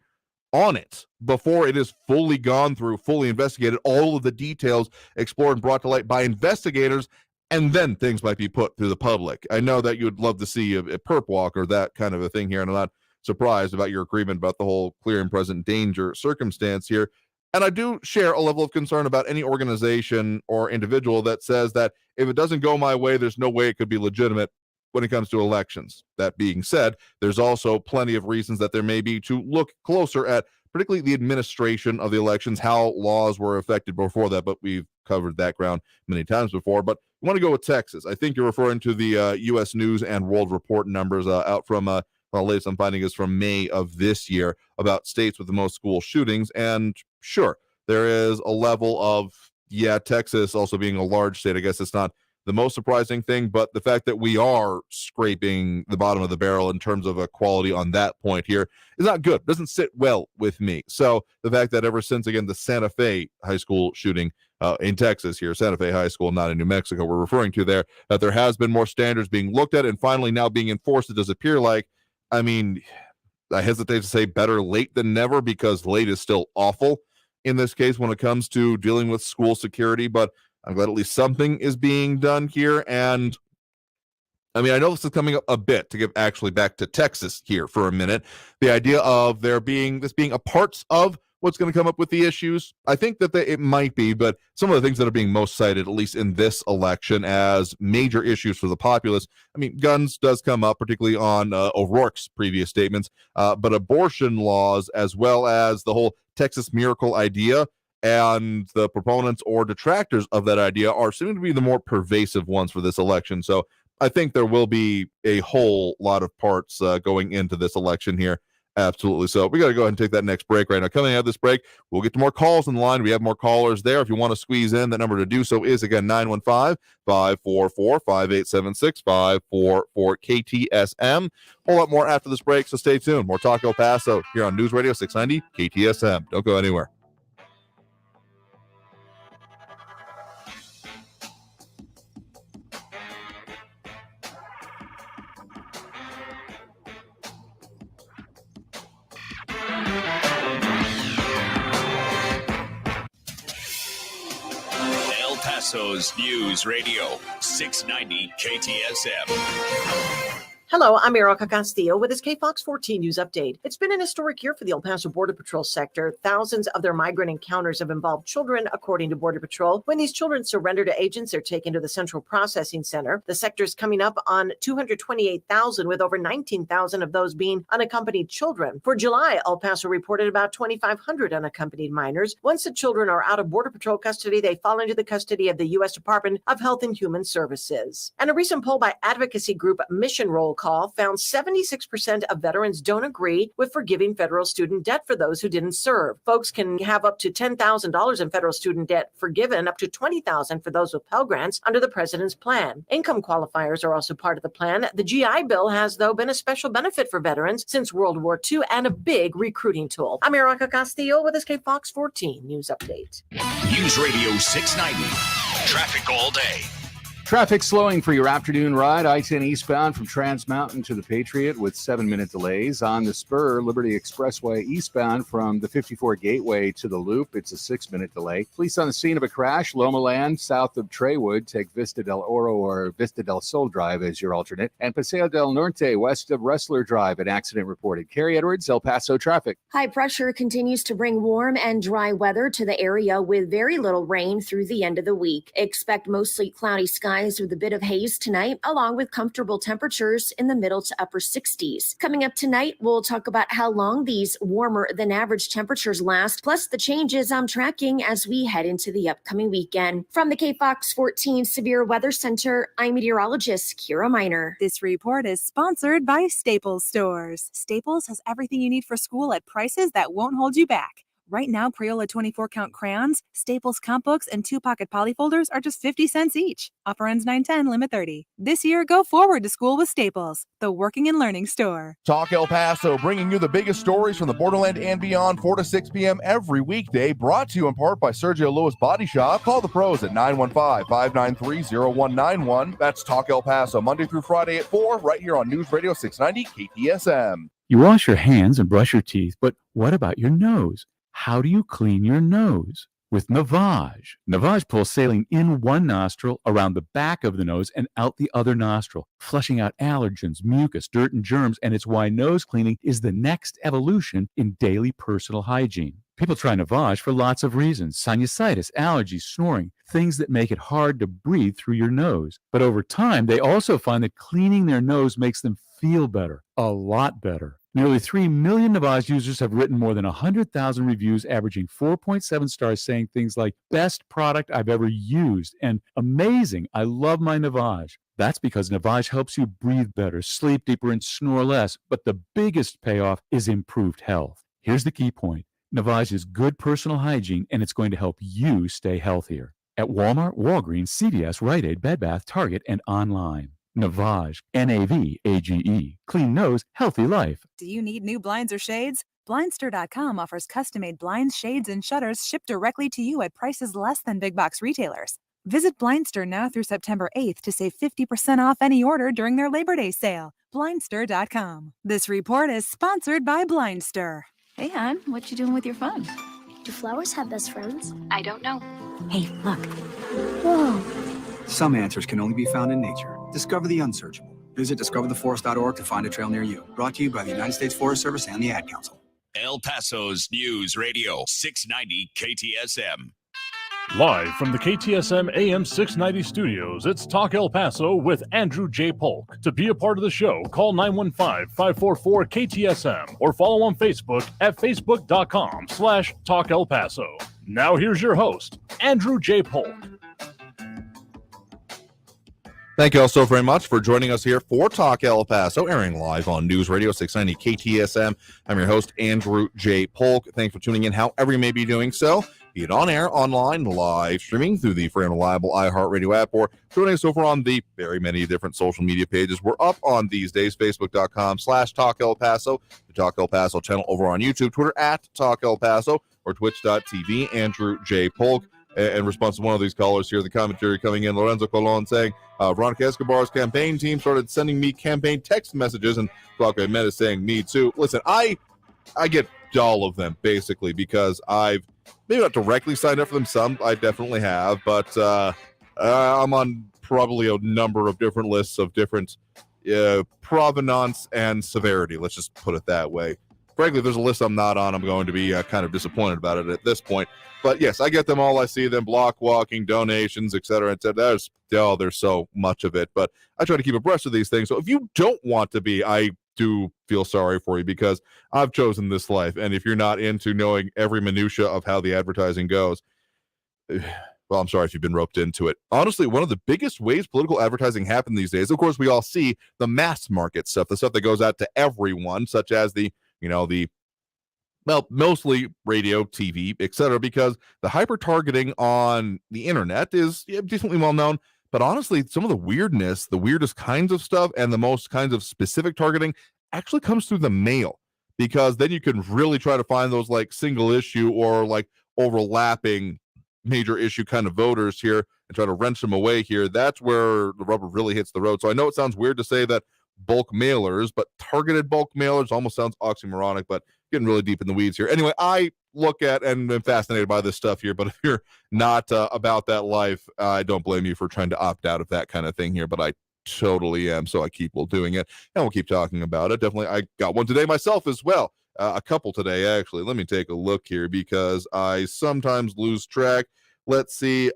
on it before it is fully gone through, fully investigated, all of the details explored and brought to light by investigators, and then things might be put through the public. I know that you would love to see a perp walk or that kind of a thing here, and I'm not surprised about your agreement about the whole clear and present danger circumstance here. And I do share a level of concern about any organization or individual that says that if it doesn't go my way, there's no way it could be legitimate when it comes to elections. That being said, there's also plenty of reasons that there may be to look closer at particularly the administration of the elections, how laws were affected before that, but we've covered that ground many times before. But I want to go with Texas. I think you're referring to the U.S. News and World Report numbers out from the latest I'm finding is from May of this year about states with the most school shootings. And sure, there is a level of, Texas also being a large state, I guess it's not the most surprising thing, but the fact that we are scraping the bottom of the barrel in terms of a quality on that point here is not good. Doesn't sit well with me. So the fact that ever since, again, the Santa Fe high school shooting in Texas here, Santa Fe High School, not in New Mexico, we're referring to there, that there has been more standards being looked at and finally now being enforced. It does appear like, I mean, I hesitate to say better late than never because late is still awful in this case when it comes to dealing with school security, but I'm glad at least something is being done here. And I mean, I know this is coming up a bit to get actually back to Texas here for a minute. The idea of this being a parts of what's going to come up with the issues. I think that it might be, but some of the things that are being most cited, at least in this election, as major issues for the populace. I mean, guns does come up, particularly on O'Rourke's previous statements, but abortion laws, as well as the whole Texas miracle idea, and the proponents or detractors of that idea are seeming to be the more pervasive ones for this election. So I think there will be a whole lot of parts going into this election here. Absolutely. So we got to go ahead and take that next break right now. Coming out of this break, we'll get to more calls on the line. We have more callers there. If you want to squeeze in, the number to do so is, again, 915-544-5876, 544-KTSM. A whole lot more after this break, so stay tuned. More Talk El Paso here on News Radio 690 KTSM. Don't go anywhere. El Paso's News Radio 690 KTSM. Hello, I'm Erica Castillo with this KFOX 14 News Update. It's been an historic year for the El Paso Border Patrol sector. Thousands of their migrant encounters have involved children, according to Border Patrol. When these children surrender to agents, they're taken to the Central Processing Center. The sector is coming up on 228,000, with over 19,000 of those being unaccompanied children. For July, El Paso reported about 2,500 unaccompanied minors. Once the children are out of Border Patrol custody, they fall into the custody of the U.S. Department of Health and Human Services. And a recent poll by advocacy group Mission Roll Call found 76% of veterans don't agree with forgiving federal student debt for those who didn't serve. Folks can have up to $10,000 in federal student debt forgiven, up to $20,000 for those with Pell Grants under the president's plan. Income qualifiers are also part of the plan. The GI Bill has, though, been a special benefit for veterans since World War II and a big recruiting tool. I'm Erica Castillo with this KFOX 14 News Update. News Radio 690. Traffic all day. Traffic slowing for your afternoon ride. I-10 eastbound from Trans Mountain to the Patriot with 7-minute delays. On the spur, Liberty Expressway eastbound from the 54 Gateway to the Loop. It's a 6-minute delay. Police on the scene of a crash. Loma Land, south of Treywood. Take Vista del Oro or Vista del Sol Drive as your alternate. And Paseo del Norte, west of Wrestler Drive. An accident reported. Carrie Edwards, El Paso traffic. High pressure continues to bring warm and dry weather to the area with very little rain through the end of the week. Expect mostly cloudy skies with a bit of haze tonight, along with comfortable temperatures in the middle to upper 60s. Coming up tonight, we'll talk about how long these warmer than average temperatures last, plus the changes I'm tracking as we head into the upcoming weekend. From the KFOX 14 Severe Weather Center, I'm meteorologist Kira Miner. This report is sponsored by Staples Stores. Staples has everything you need for school at prices that won't hold you back. Right now, Crayola 24-count crayons, Staples comp books, and 2-pocket polyfolders are just 50 cents each. Offer ends 9/10, limit 30. This year, go forward to school with Staples, the working and learning store. Talk El Paso, bringing you the biggest stories from the borderland and beyond, 4 to 6 p.m. every weekday, brought to you in part by Sergio Lewis Body Shop. Call the pros at 915-593-0191. That's Talk El Paso, Monday through Friday at 4, right here on News Radio 690 KTSM. You wash your hands and brush your teeth, but what about your nose? How do you clean your nose? With Navage. Navage pulls saline in one nostril, around the back of the nose, and out the other nostril, flushing out allergens, mucus, dirt, and germs, and it's why nose cleaning is the next evolution in daily personal hygiene. People try Navage for lots of reasons: sinusitis, allergies, snoring, things that make it hard to breathe through your nose. But over time, they also find that cleaning their nose makes them feel better, a lot better. Nearly 3 million Navage users have written more than 100,000 reviews, averaging 4.7 stars, saying things like, best product I've ever used, and amazing, I love my Navage. That's because Navage helps you breathe better, sleep deeper, and snore less. But the biggest payoff is improved health. Here's the key point. Navage is good personal hygiene, and it's going to help you stay healthier. At Walmart, Walgreens, CVS, Rite Aid, Bed Bath, Target, and online. Navage, Navage. Clean nose, healthy life. Do you need new blinds or shades? Blindster.com offers custom-made blinds, shades, and shutters shipped directly to you at prices less than big box retailers. Visit Blindster now through September 8th to save 50% off any order during their Labor Day sale. Blindster.com. This report is sponsored by Blindster. Hey, hon, what you doing with your phone? Do flowers have best friends? I don't know. Hey, look. Whoa. Some answers can only be found in nature. Discover the unsearchable. Visit discovertheforest.org to find a trail near you. Brought to you by the United States Forest Service and the Ad Council. El Paso's News Radio 690 KTSM. Live from the KTSM AM 690 studios, it's Talk El Paso with Andrew J. Polk. To be a part of the show, call 915-544-KTSM or follow on Facebook at facebook.com/Talk El Paso. Now here's your host, Andrew J. Polk. Thank you all so very much for joining us here for Talk El Paso, airing live on News Radio 690 KTSM. I'm your host, Andrew J. Polk. Thanks for tuning in, however you may be doing so, be it on air, online, live streaming through the free and reliable iHeartRadio app, or joining us over on the very many different social media pages we're up on these days, facebook.com/Talk El Paso, the Talk El Paso channel over on YouTube, Twitter @Talk El Paso, or twitch.tv, Andrew J. Polk. In response to one of these callers here, the commentary coming in, Lorenzo Colon saying, Veronica Escobar's campaign team started sending me campaign text messages, and Glauca Ahmed is saying, me too. Listen, I get all of them, basically, because I've maybe not directly signed up for them. Some I definitely have, but I'm on probably a number of different lists of different provenance and severity. Let's just put it that way. Frankly, if there's a list I'm not on, I'm going to be kind of disappointed about it at this point. But yes, I get them all. I see them, block walking, donations, et cetera, et cetera. There's so much of it. But I try to keep abreast of these things. So if you don't want to be, I do feel sorry for you, because I've chosen this life. And if you're not into knowing every minutia of how the advertising goes, well, I'm sorry if you've been roped into it. Honestly, one of the biggest ways political advertising happens these days, of course, we all see the mass market stuff, the stuff that goes out to everyone, such as mostly radio, TV, etc., because the hyper-targeting on the internet is decently well known. But honestly, some of the weirdness, the weirdest kinds of stuff, and the most kinds of specific targeting actually comes through the mail, because then you can really try to find those like single issue or like overlapping major issue kind of voters here and try to wrench them away here. That's where the rubber really hits the road. So I know it sounds weird to say that bulk mailers, but targeted bulk mailers almost sounds oxymoronic, but getting really deep in the weeds here. Anyway, I look at and am fascinated by this stuff here, but if you're not about that life, I don't blame you for trying to opt out of that kind of thing here, but I totally am, so I keep doing it, and we'll keep talking about it. Definitely, I got one today myself as well, a couple today, actually. Let me take a look here, because I sometimes lose track. Let's see.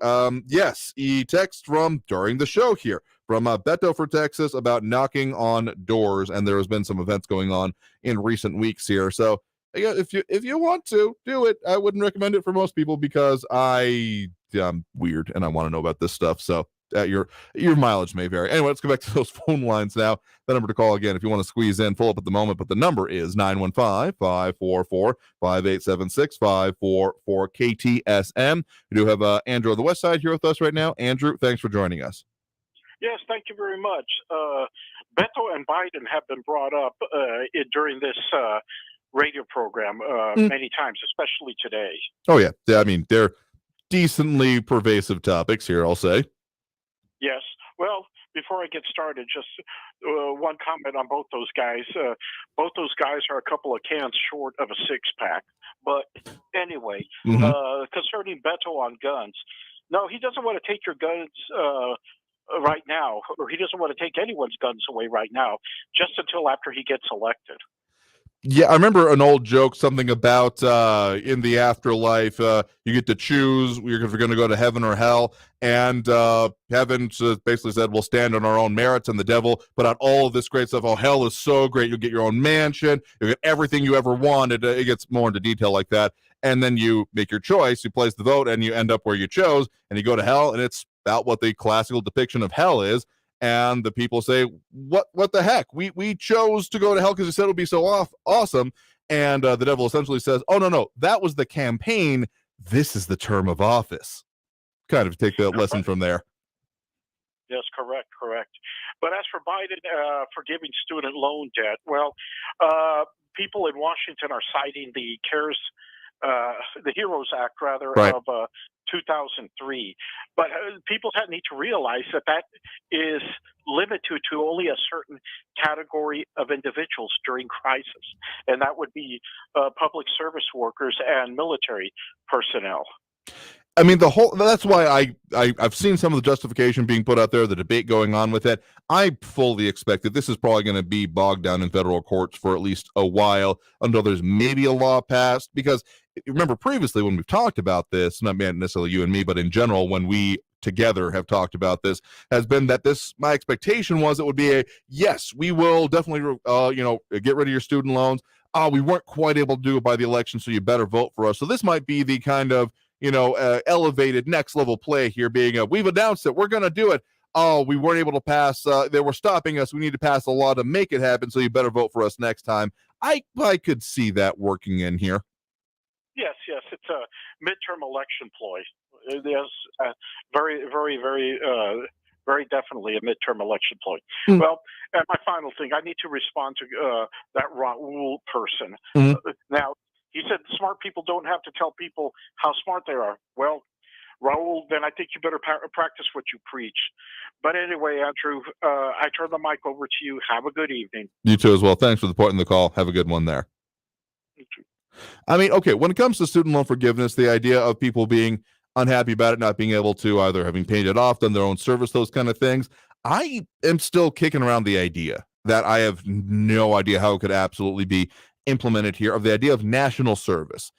Yes, text from during the show here from Beto for Texas about knocking on doors, and there has been some events going on in recent weeks here. So yeah, if you want to do it, I wouldn't recommend it for most people, because I'm weird and I want to know about this stuff. So your mileage may vary. Anyway, let's go back to those phone lines now. The number to call again if you want to squeeze in, full up at the moment, but the number is 915-544-5876, 544 KTSM. We do have Andrew on the west side here with us right now. Andrew, thanks for joining us. Yes, thank you very much. Beto and Biden have been brought up during this radio program many times, especially today. Oh, yeah. I mean, they're decently pervasive topics here, I'll say. Yes. Well, before I get started, just one comment on both those guys. Both those guys are a couple of cans short of a six-pack. But anyway, concerning Beto on guns, no, he doesn't want to take your guns right now, or he doesn't want to take anyone's guns away right now, just until after he gets elected. Yeah, I remember an old joke, something about in the afterlife, you get to choose if you're going to go to heaven or hell, and heaven basically said, we'll stand on our own merits, and the devil put out all of this great stuff. Oh, hell is so great. You'll get your own mansion. You'll get everything you ever wanted. It gets more into detail like that, and then you make your choice, you place the vote, and you end up where you chose, and you go to hell, and it's about what the classical depiction of hell is. And the people say, what the heck? We chose to go to hell because you said it would be so awesome. And the devil essentially says, oh, no, that was the campaign. This is the term of office. Kind of take the lesson from there. Yes, correct. But as for Biden forgiving student loan debt, well, people in Washington are citing the HEROES Act, right, of 2003. But people need to realize that is limited to only a certain category of individuals during crisis, and that would be public service workers and military personnel. I mean, that's why I've seen some of the justification being put out there, the debate going on with it. I fully expect that this is probably going to be bogged down in federal courts for at least a while until there's maybe a law passed. Because remember previously when we've talked about this, not necessarily you and me, but in general, when we together have talked about this, has been that my expectation was it would be yes, we will definitely, get rid of your student loans. We weren't quite able to do it by the election, so you better vote for us. So this might be the kind of, elevated next level play here being we've announced it, we're going to do it. Oh, we weren't able to pass. They were stopping us. We need to pass a law to make it happen. So you better vote for us next time. I could see that working in here. Yes. It's a midterm election ploy. It is very, very, very, very definitely a midterm election ploy. Well, and my final thing, I need to respond to that Raul person. Now, he said smart people don't have to tell people how smart they are. Well, Raul, then I think you better practice what you preach. But anyway, Andrew, I turn the mic over to you. Have a good evening. You too as well. Thanks for the point in the call. Have a good one there. You too. I mean, okay, when it comes to student loan forgiveness, the idea of people being unhappy about it, not being able to either having paid it off, done their own service, those kind of things, I am still kicking around the idea that I have no idea how it could absolutely be implemented here, of the idea of national service.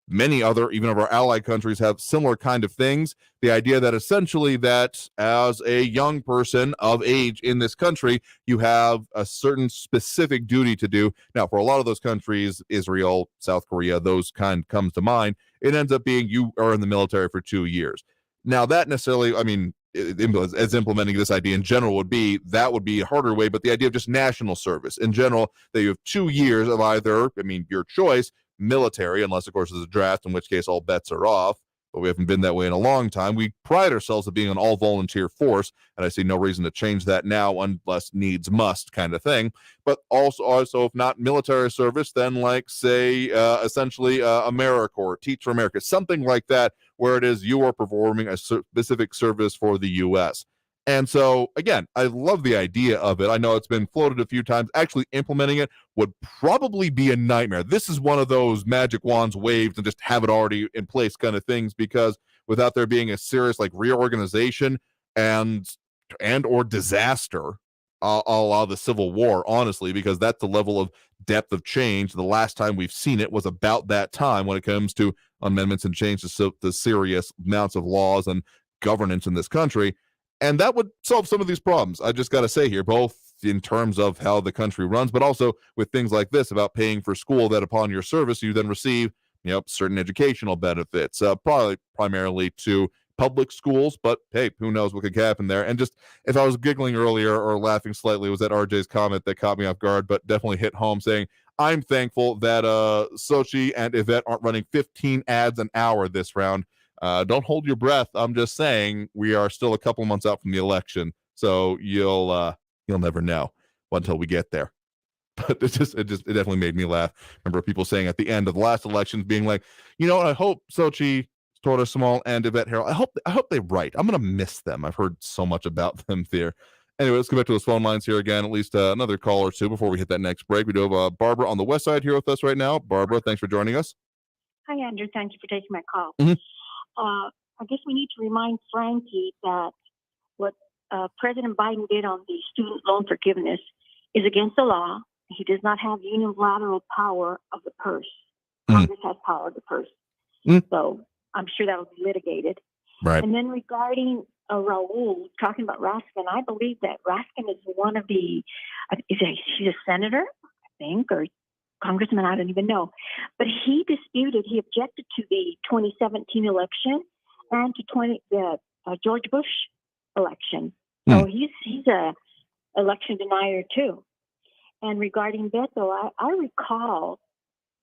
Many other, even of our allied countries, have similar kind of things. The idea that essentially that as a young person of age in this country, you have a certain specific duty to do. Now, for a lot of those countries, Israel, South Korea, those kind comes to mind. It ends up being you are in the military for 2 years. Now, that necessarily, I mean, as implementing this idea in general would be a harder way, but the idea of just national service in general, that you have 2 years of either, your choice, military, unless of course there's a draft, in which case all bets are off, but we haven't been that way in a long time. We pride ourselves on being an all-volunteer force, and I see no reason to change that now unless needs must kind of thing. But also if not military service, then like say essentially AmeriCorps, Teach for America, something like that, where it is you are performing a specific service for the U.S. And so, again, I love the idea of it. I know it's been floated a few times. Actually implementing it would probably be a nightmare. This is one of those magic wands waved and just have it already in place kind of things, because without there being a serious reorganization and or disaster, a la the Civil War, honestly, because that's the level of depth of change. The last time we've seen it was about that time when it comes to amendments and changes to the serious amounts of laws and governance in this country. And that would solve some of these problems. I just got to say here, both in terms of how the country runs, but also with things like this about paying for school, that upon your service, you then receive, certain educational benefits, probably primarily to public schools, but hey, who knows what could happen there. And just, if I was giggling earlier or laughing slightly, it was that RJ's comment that caught me off guard, but definitely hit home, saying, I'm thankful that Sochi and Yvette aren't running 15 ads an hour this round. Don't hold your breath. I'm just saying we are still a couple months out from the election, so you'll never know until we get there. But it definitely made me laugh. Remember people saying at the end of the last elections, being like, I hope Sochi, Torta Small, and Yvette Harold, I hope they write. I'm gonna miss them. I've heard so much about them there. Anyway, let's go back to those phone lines here again. At least another call or two before we hit that next break. We do have Barbara on the west side here with us right now. Barbara, thanks for joining us. Hi, Andrew. Thank you for taking my call. Mm-hmm. I guess we need to remind Frankie that what President Biden did on the student loan forgiveness is against the law. He does not have unilateral power of the purse. Congress has power of the purse. So I'm sure that will be litigated. Right. And then regarding Raul, talking about Raskin, I believe that Raskin is one of the, she's a senator, I think, or congressman, I don't even know. But he objected to the 2017 election and to the George Bush election. So he's a election denier too. And regarding Beto, I recall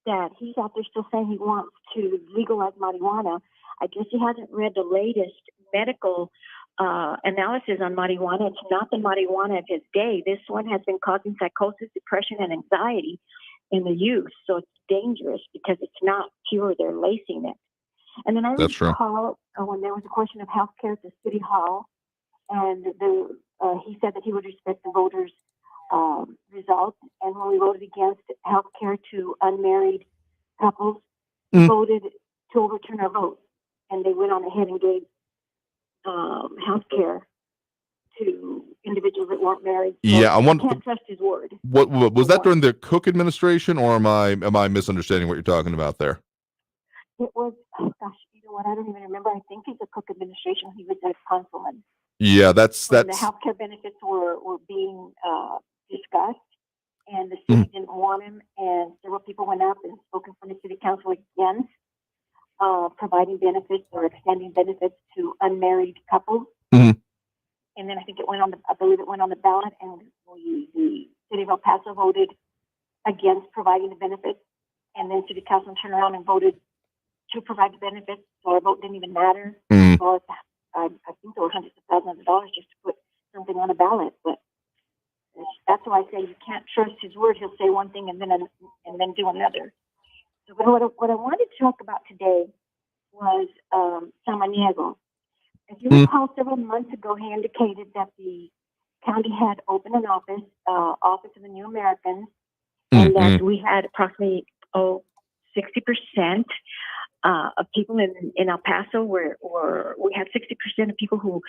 that he's out there still saying he wants to legalize marijuana. I guess he hasn't read the latest medical analysis on marijuana. It's not the marijuana of his day. This one has been causing psychosis, depression, and anxiety in the youth. So it's dangerous because it's not pure. They're lacing it. And then I recall when there was a question of health care at the city hall, and he said that he would respect the voters' results. And when we voted against health care to unmarried couples, he voted to overturn our vote. And they went on ahead and gave health care to individuals that weren't married. So I can't trust his word. What was that during the Cook administration, or am I misunderstanding what you're talking about there? It was, you know what? I don't even remember. I think it's the Cook administration. He was a councilman. Yeah, that's when the health care benefits were being discussed, and the city didn't want him, and several people went up and spoke in front of city council against providing benefits or extending benefits to unmarried couples. And then I think I believe it went on the ballot, and the city of El Paso voted against providing the benefits, and then city council turned around and voted to provide the benefits. So our vote didn't even matter. So I think there were hundreds of thousands of dollars just to put something on a ballot. But that's why I say you can't trust his word. He'll say one thing and then do another. So what I wanted to talk about today was Samaniego. As you recall, several months ago, he indicated that the county had opened an office of the New Americans, and that we had approximately 60% of people in El Paso we had 60% of people who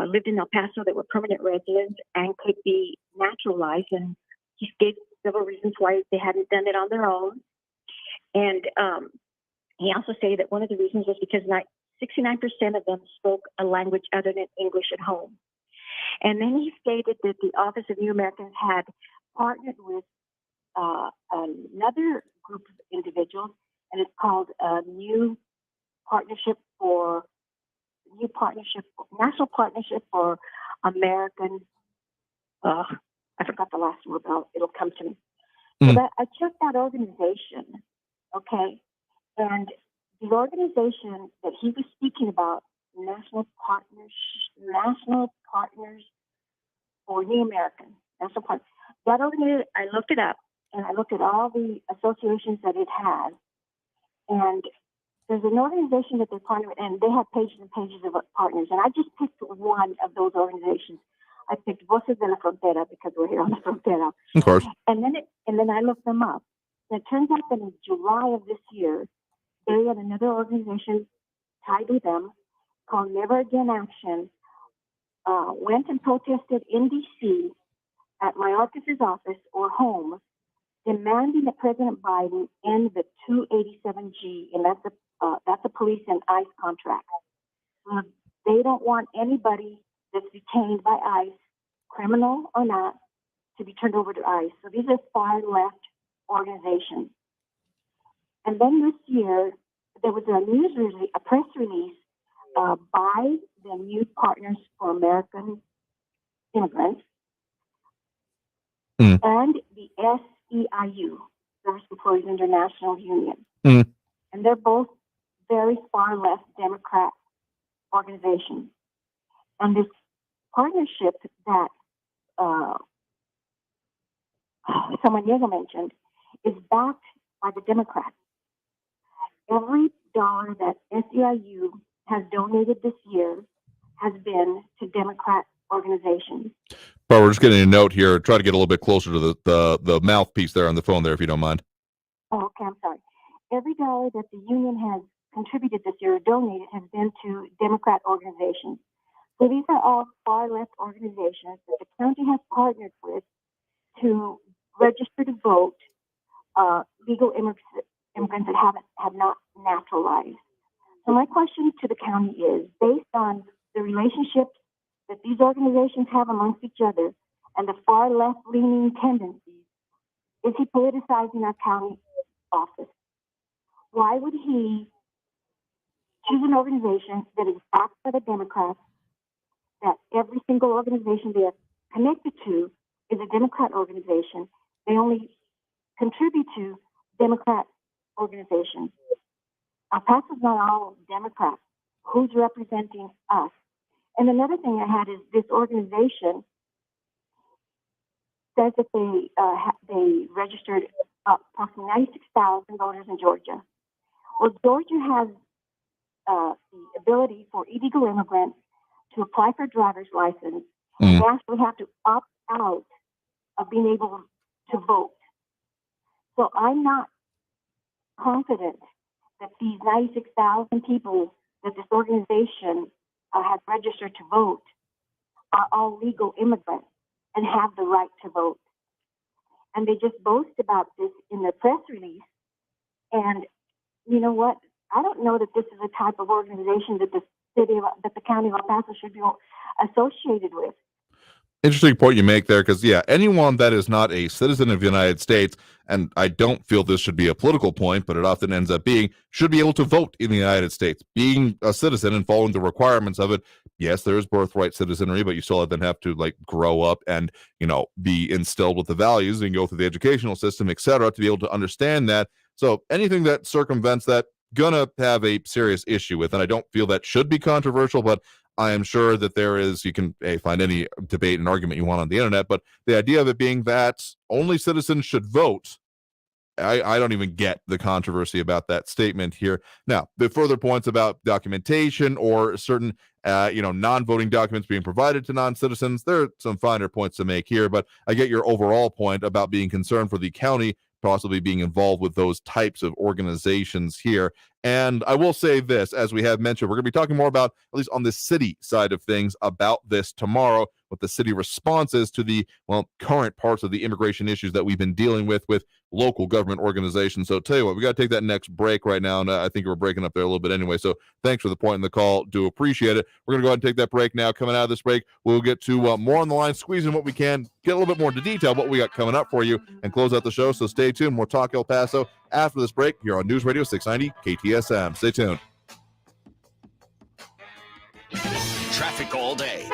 lived in El Paso that were permanent residents and could be naturalized. And he gave several reasons why they hadn't done it on their own. And he also stated that one of the reasons was because 69% of them spoke a language other than English at home. And then he stated that the Office of New Americans had partnered with another group of individuals, and it's called National Partnership for American. I forgot the last word. It'll come to me. So I checked that organization, okay, and the organization that he was speaking about, National Partners for New Americans, National Partners. That organization, I looked it up, and I looked at all the associations that it has, and there's an organization that they're partnering with, and they have pages and pages of partners. And I just picked one of those organizations. I picked Voces de la Frontera because we're here on the Frontera. Of course. And then I looked them up. And it turns out that in July of this year, they had another organization tied with them called Never Again Action, went and protested in D.C. at Mayorkas' office or home, demanding that President Biden end the 287G, and that's a police and ICE contract. They don't want anybody that's detained by ICE, criminal or not, to be turned over to ICE. So these are far left organizations. And then this year, there was a press release by the Youth Partners for American Immigrants and the SEIU, Service Employees International Union. And they're both very far left Democrat organizations. And this partnership that Samaniego mentioned is backed by the Democrats. Every dollar that SEIU has donated this year has been to Democrat organizations. But we're just getting a note here. Try to get a little bit closer to the mouthpiece there on the phone there, if you don't mind. Oh, okay, I'm sorry. Every dollar that the union has contributed this year or donated has been to Democrat organizations. So these are all far left organizations that the county has partnered with to register to vote legal immigrants that have not naturalized. So my question to the county is, based on the relationships that these organizations have amongst each other and the far left-leaning tendencies, is he politicizing our county office? Why would he choose an organization that is backed by the Democrats, that every single organization they are connected to is a Democrat organization? They only contribute to Democrat organizations. El Paso's not all Democrats. Who's representing us? And another thing I had is this organization says that they registered approximately 96,000 voters in Georgia. Well, Georgia has the ability for illegal immigrants to apply for a driver's license and they actually have to opt out of being able to vote. So I'm not confident that these 96,000 people that this organization has registered to vote are all legal immigrants and have the right to vote. And they just boast about this in their press release. And you know what? I don't know that this is a type of organization that the county of El Paso should be associated with. Interesting point you make there, because anyone that is not a citizen of the United States, and I don't feel this should be a political point, but it often ends up being, should be able to vote in the United States. Being a citizen and following the requirements of it, yes, there is birthright citizenry, but you still then have to grow up and be instilled with the values and go through the educational system, etc., to be able to understand that. So anything that circumvents that, gonna have a serious issue with, and I don't feel that should be controversial, but I am sure that there is, you can find any debate and argument you want on the internet, but the idea of it being that only citizens should vote, I don't even get the controversy about that statement here. Now, the further points about documentation or certain, non-voting documents being provided to non-citizens, there are some finer points to make here, but I get your overall point about being concerned for the county possibly being involved with those types of organizations here. And I will say this, as we have mentioned, we're going to be talking more about, at least on the city side of things, about this tomorrow, what the city response is to the, current parts of the immigration issues that we've been dealing with local government organizations. So tell you what, we got to take that next break right now, and I think we're breaking up there a little bit anyway. So thanks for the point in the call. Do appreciate it. We're going to go ahead and take that break now. Coming out of this break, we'll get to more on the line, squeezing what we can, get a little bit more into detail what we got coming up for you, and close out the show. So stay tuned. More Talk El Paso after this break here on News Radio 690 KTSM. Stay tuned. Traffic all day.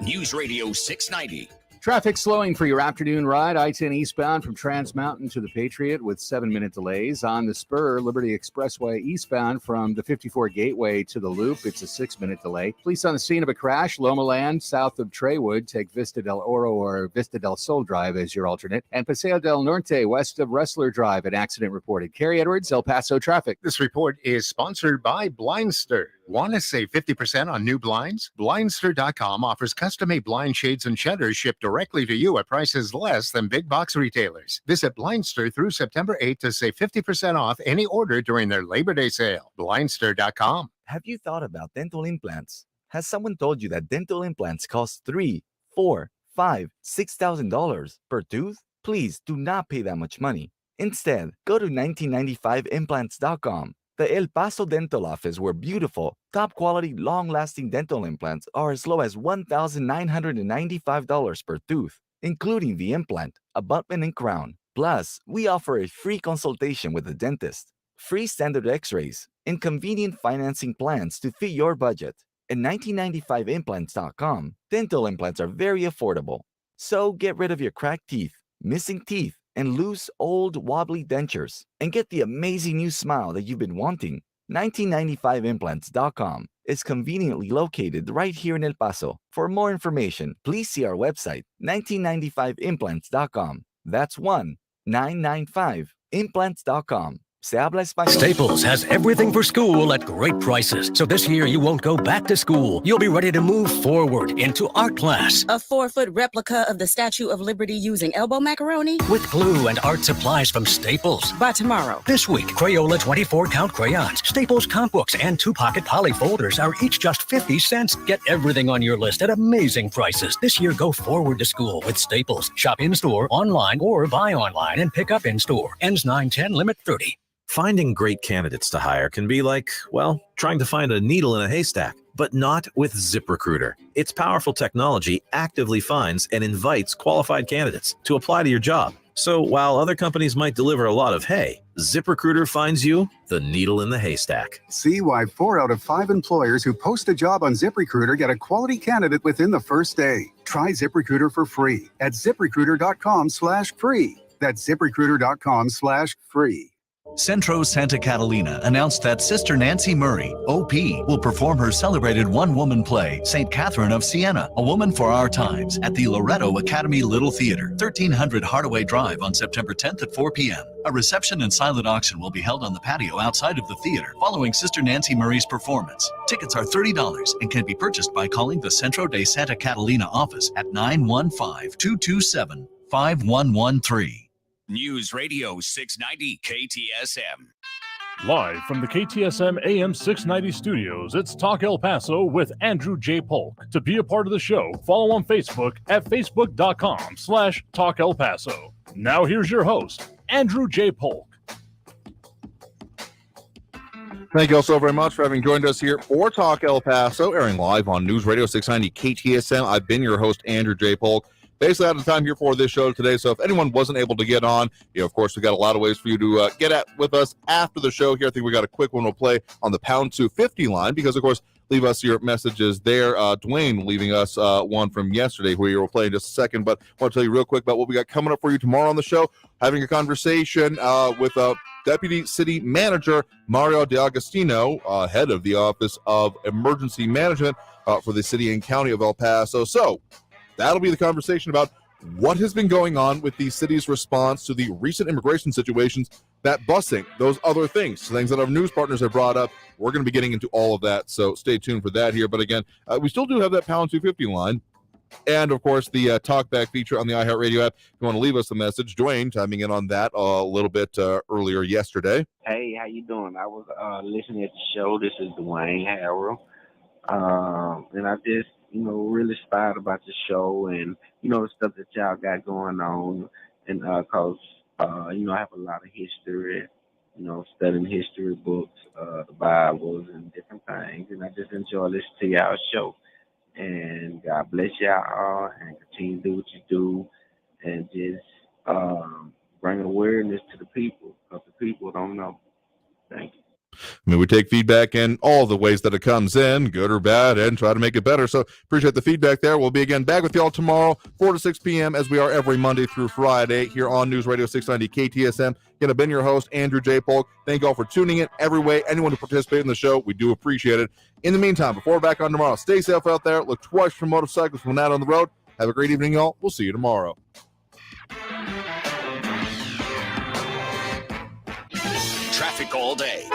News Radio 690. Traffic slowing for your afternoon ride. I-10 eastbound from Trans Mountain to the Patriot with 7-minute delays. On the Spur, Liberty Expressway eastbound from the 54 Gateway to the Loop. It's a 6-minute delay. Police on the scene of a crash. Loma Land, south of Treywood. Take Vista del Oro or Vista del Sol Drive as your alternate. And Paseo del Norte, west of Wrestler Drive. An accident reported. Carrie Edwards, El Paso traffic. This report is sponsored by Blindster. Want to save 50% on new blinds? Blindster.com offers custom-made blind shades and shutters shipped directly to you at prices less than big box retailers. Visit Blindster through September 8th to save 50% off any order during their Labor Day sale. Blindster.com. Have you thought about dental implants? Has someone told you that dental implants cost $3,000, $4,000, $5,000, $6,000 per tooth? Please do not pay that much money. Instead, go to 1995implants.com. The El Paso Dental Office, where beautiful, top-quality, long-lasting dental implants are as low as $1,995 per tooth, including the implant, abutment, and crown. Plus, we offer a free consultation with the dentist. free standard x-rays, and convenient financing plans to fit your budget. At 1995implants.com, dental implants are very affordable. So get rid of your cracked teeth, missing teeth, and loose, old, wobbly dentures, and get the amazing new smile that you've been wanting. 1995implants.com is conveniently located right here in El Paso. For more information, please see our website, 1995implants.com. That's 1995implants.com. Se habla español. Staples has everything for school at great prices. So this year you won't go back to school. You'll be ready to move forward into art class. A 4-foot replica of the Statue of Liberty using elbow macaroni? With glue and art supplies from Staples. By tomorrow. This week, Crayola 24-count crayons, Staples comp books, and 2-pocket poly folders are each just 50 cents. Get everything on your list at amazing prices. This year, go forward to school with Staples. Shop in-store, online, or buy online and pick up in-store. Ends 9/10, limit 30. Finding great candidates to hire can be like, well, trying to find a needle in a haystack, but not with ZipRecruiter. Its powerful technology actively finds and invites qualified candidates to apply to your job. So while other companies might deliver a lot of hay, ZipRecruiter finds you the needle in the haystack. See why 4 out of 5 employers who post a job on ZipRecruiter get a quality candidate within the first day. Try ZipRecruiter for free at ZipRecruiter.com/free. That's ZipRecruiter.com/free. Centro Santa Catalina announced that Sister Nancy Murray, OP, will perform her celebrated one-woman play, St. Catherine of Siena, A Woman for Our Times, at the Loretto Academy Little Theater, 1300 Hardaway Drive on September 10th at 4 p.m. A reception and silent auction will be held on the patio outside of the theater following Sister Nancy Murray's performance. Tickets are $30 and can be purchased by calling the Centro de Santa Catalina office at 915-227-5113. News Radio 690 KTSM. Live from the KTSM AM 690 studios, it's Talk El Paso with Andrew J. Polk. To be a part of the show, follow on Facebook at facebook.com/Talk El Paso. Now here's your host, Andrew J. Polk. Thank you all so very much for having joined us here for Talk El Paso, airing live on News Radio 690 KTSM. I've been your host, Andrew J. Polk. Basically out of time here for this show today, so if anyone wasn't able to get on, of course, we got a lot of ways for you to get at with us after the show here. I think we got a quick one we'll play on the pound 250 line because, of course, leave us your messages there. Dwayne leaving us one from yesterday who we'll play in just a second, but I want to tell you real quick about what we got coming up for you tomorrow on the show, having a conversation with Deputy City Manager Mario D'Agostino, head of the Office of Emergency Management for the City and County of El Paso. So that'll be the conversation about what has been going on with the city's response to the recent immigration situations, that busing, those other things that our news partners have brought up. We're going to be getting into all of that, so stay tuned for that here. But again, we still do have that pound 250 line. And, of course, the talkback feature on the iHeartRadio app. If you want to leave us a message, Dwayne timing in on that a little bit earlier yesterday. Hey, how you doing? I was listening at the show. This is Dwayne Harrell. And I just, really inspired about the show and, the stuff that y'all got going on. And because, I have a lot of history, studying history books, the Bibles and different things. And I just enjoy listening to y'all's show. And God bless y'all and continue to do what you do and just bring awareness to the people because the people don't know. Thank you. We take feedback in all the ways that it comes in, good or bad, and try to make it better. So appreciate the feedback there. We'll be again back with y'all tomorrow, 4 to 6 p.m., as we are every Monday through Friday here on News Radio 690 KTSM. Again, I've been your host, Andrew J. Polk. Thank you all for tuning in every way. Anyone who participated in the show, we do appreciate it. In the meantime, before we're back on tomorrow, stay safe out there. Look twice for motorcycles when out on the road. Have a great evening, y'all. We'll see you tomorrow. Traffic all day.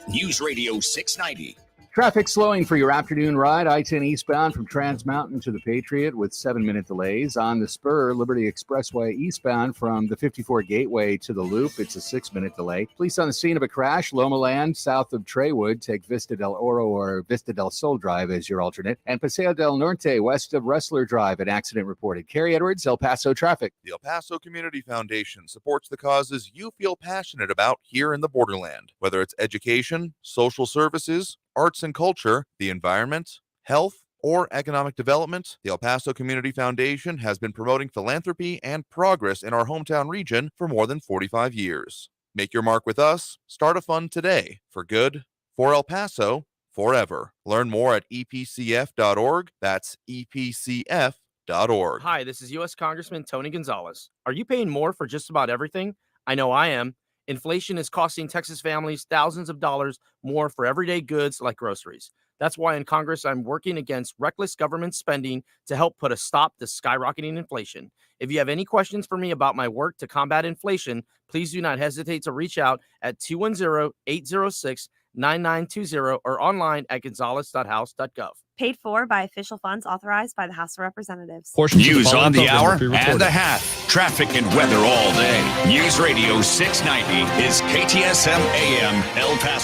News Radio 690. Traffic slowing for your afternoon ride. I-10 eastbound from Trans Mountain to the Patriot with 7-minute delays. On the Spur, Liberty Expressway eastbound from the 54 Gateway to the Loop. It's a 6-minute delay. Police on the scene of a crash. Loma Land, south of Treywood. Take Vista del Oro or Vista del Sol Drive as your alternate. And Paseo del Norte, west of Wrestler Drive. An accident reported. Carrie Edwards, El Paso traffic. The El Paso Community Foundation supports the causes you feel passionate about here in the borderland. Whether it's education, social services, arts and culture, the environment, health, or economic development, the El Paso Community Foundation has been promoting philanthropy and progress in our hometown region for more than 45 years. Make your mark with us. Start a fund today. For good, for El Paso, forever. Learn more at epcf.org. That's epcf.org. Hi, this is U.S. Congressman Tony Gonzalez. Are you paying more for just about everything? I know I am. Inflation is costing Texas families thousands of dollars more for everyday goods like groceries. That's why in Congress, I'm working against reckless government spending to help put a stop to skyrocketing inflation. If you have any questions for me about my work to combat inflation, please do not hesitate to reach out at 210-806-9920 or online at gonzalez.house.gov. Paid for by official funds authorized by the House of Representatives. News on the hour and the half. Traffic and weather all day. News Radio 690 is KTSM AM El Paso.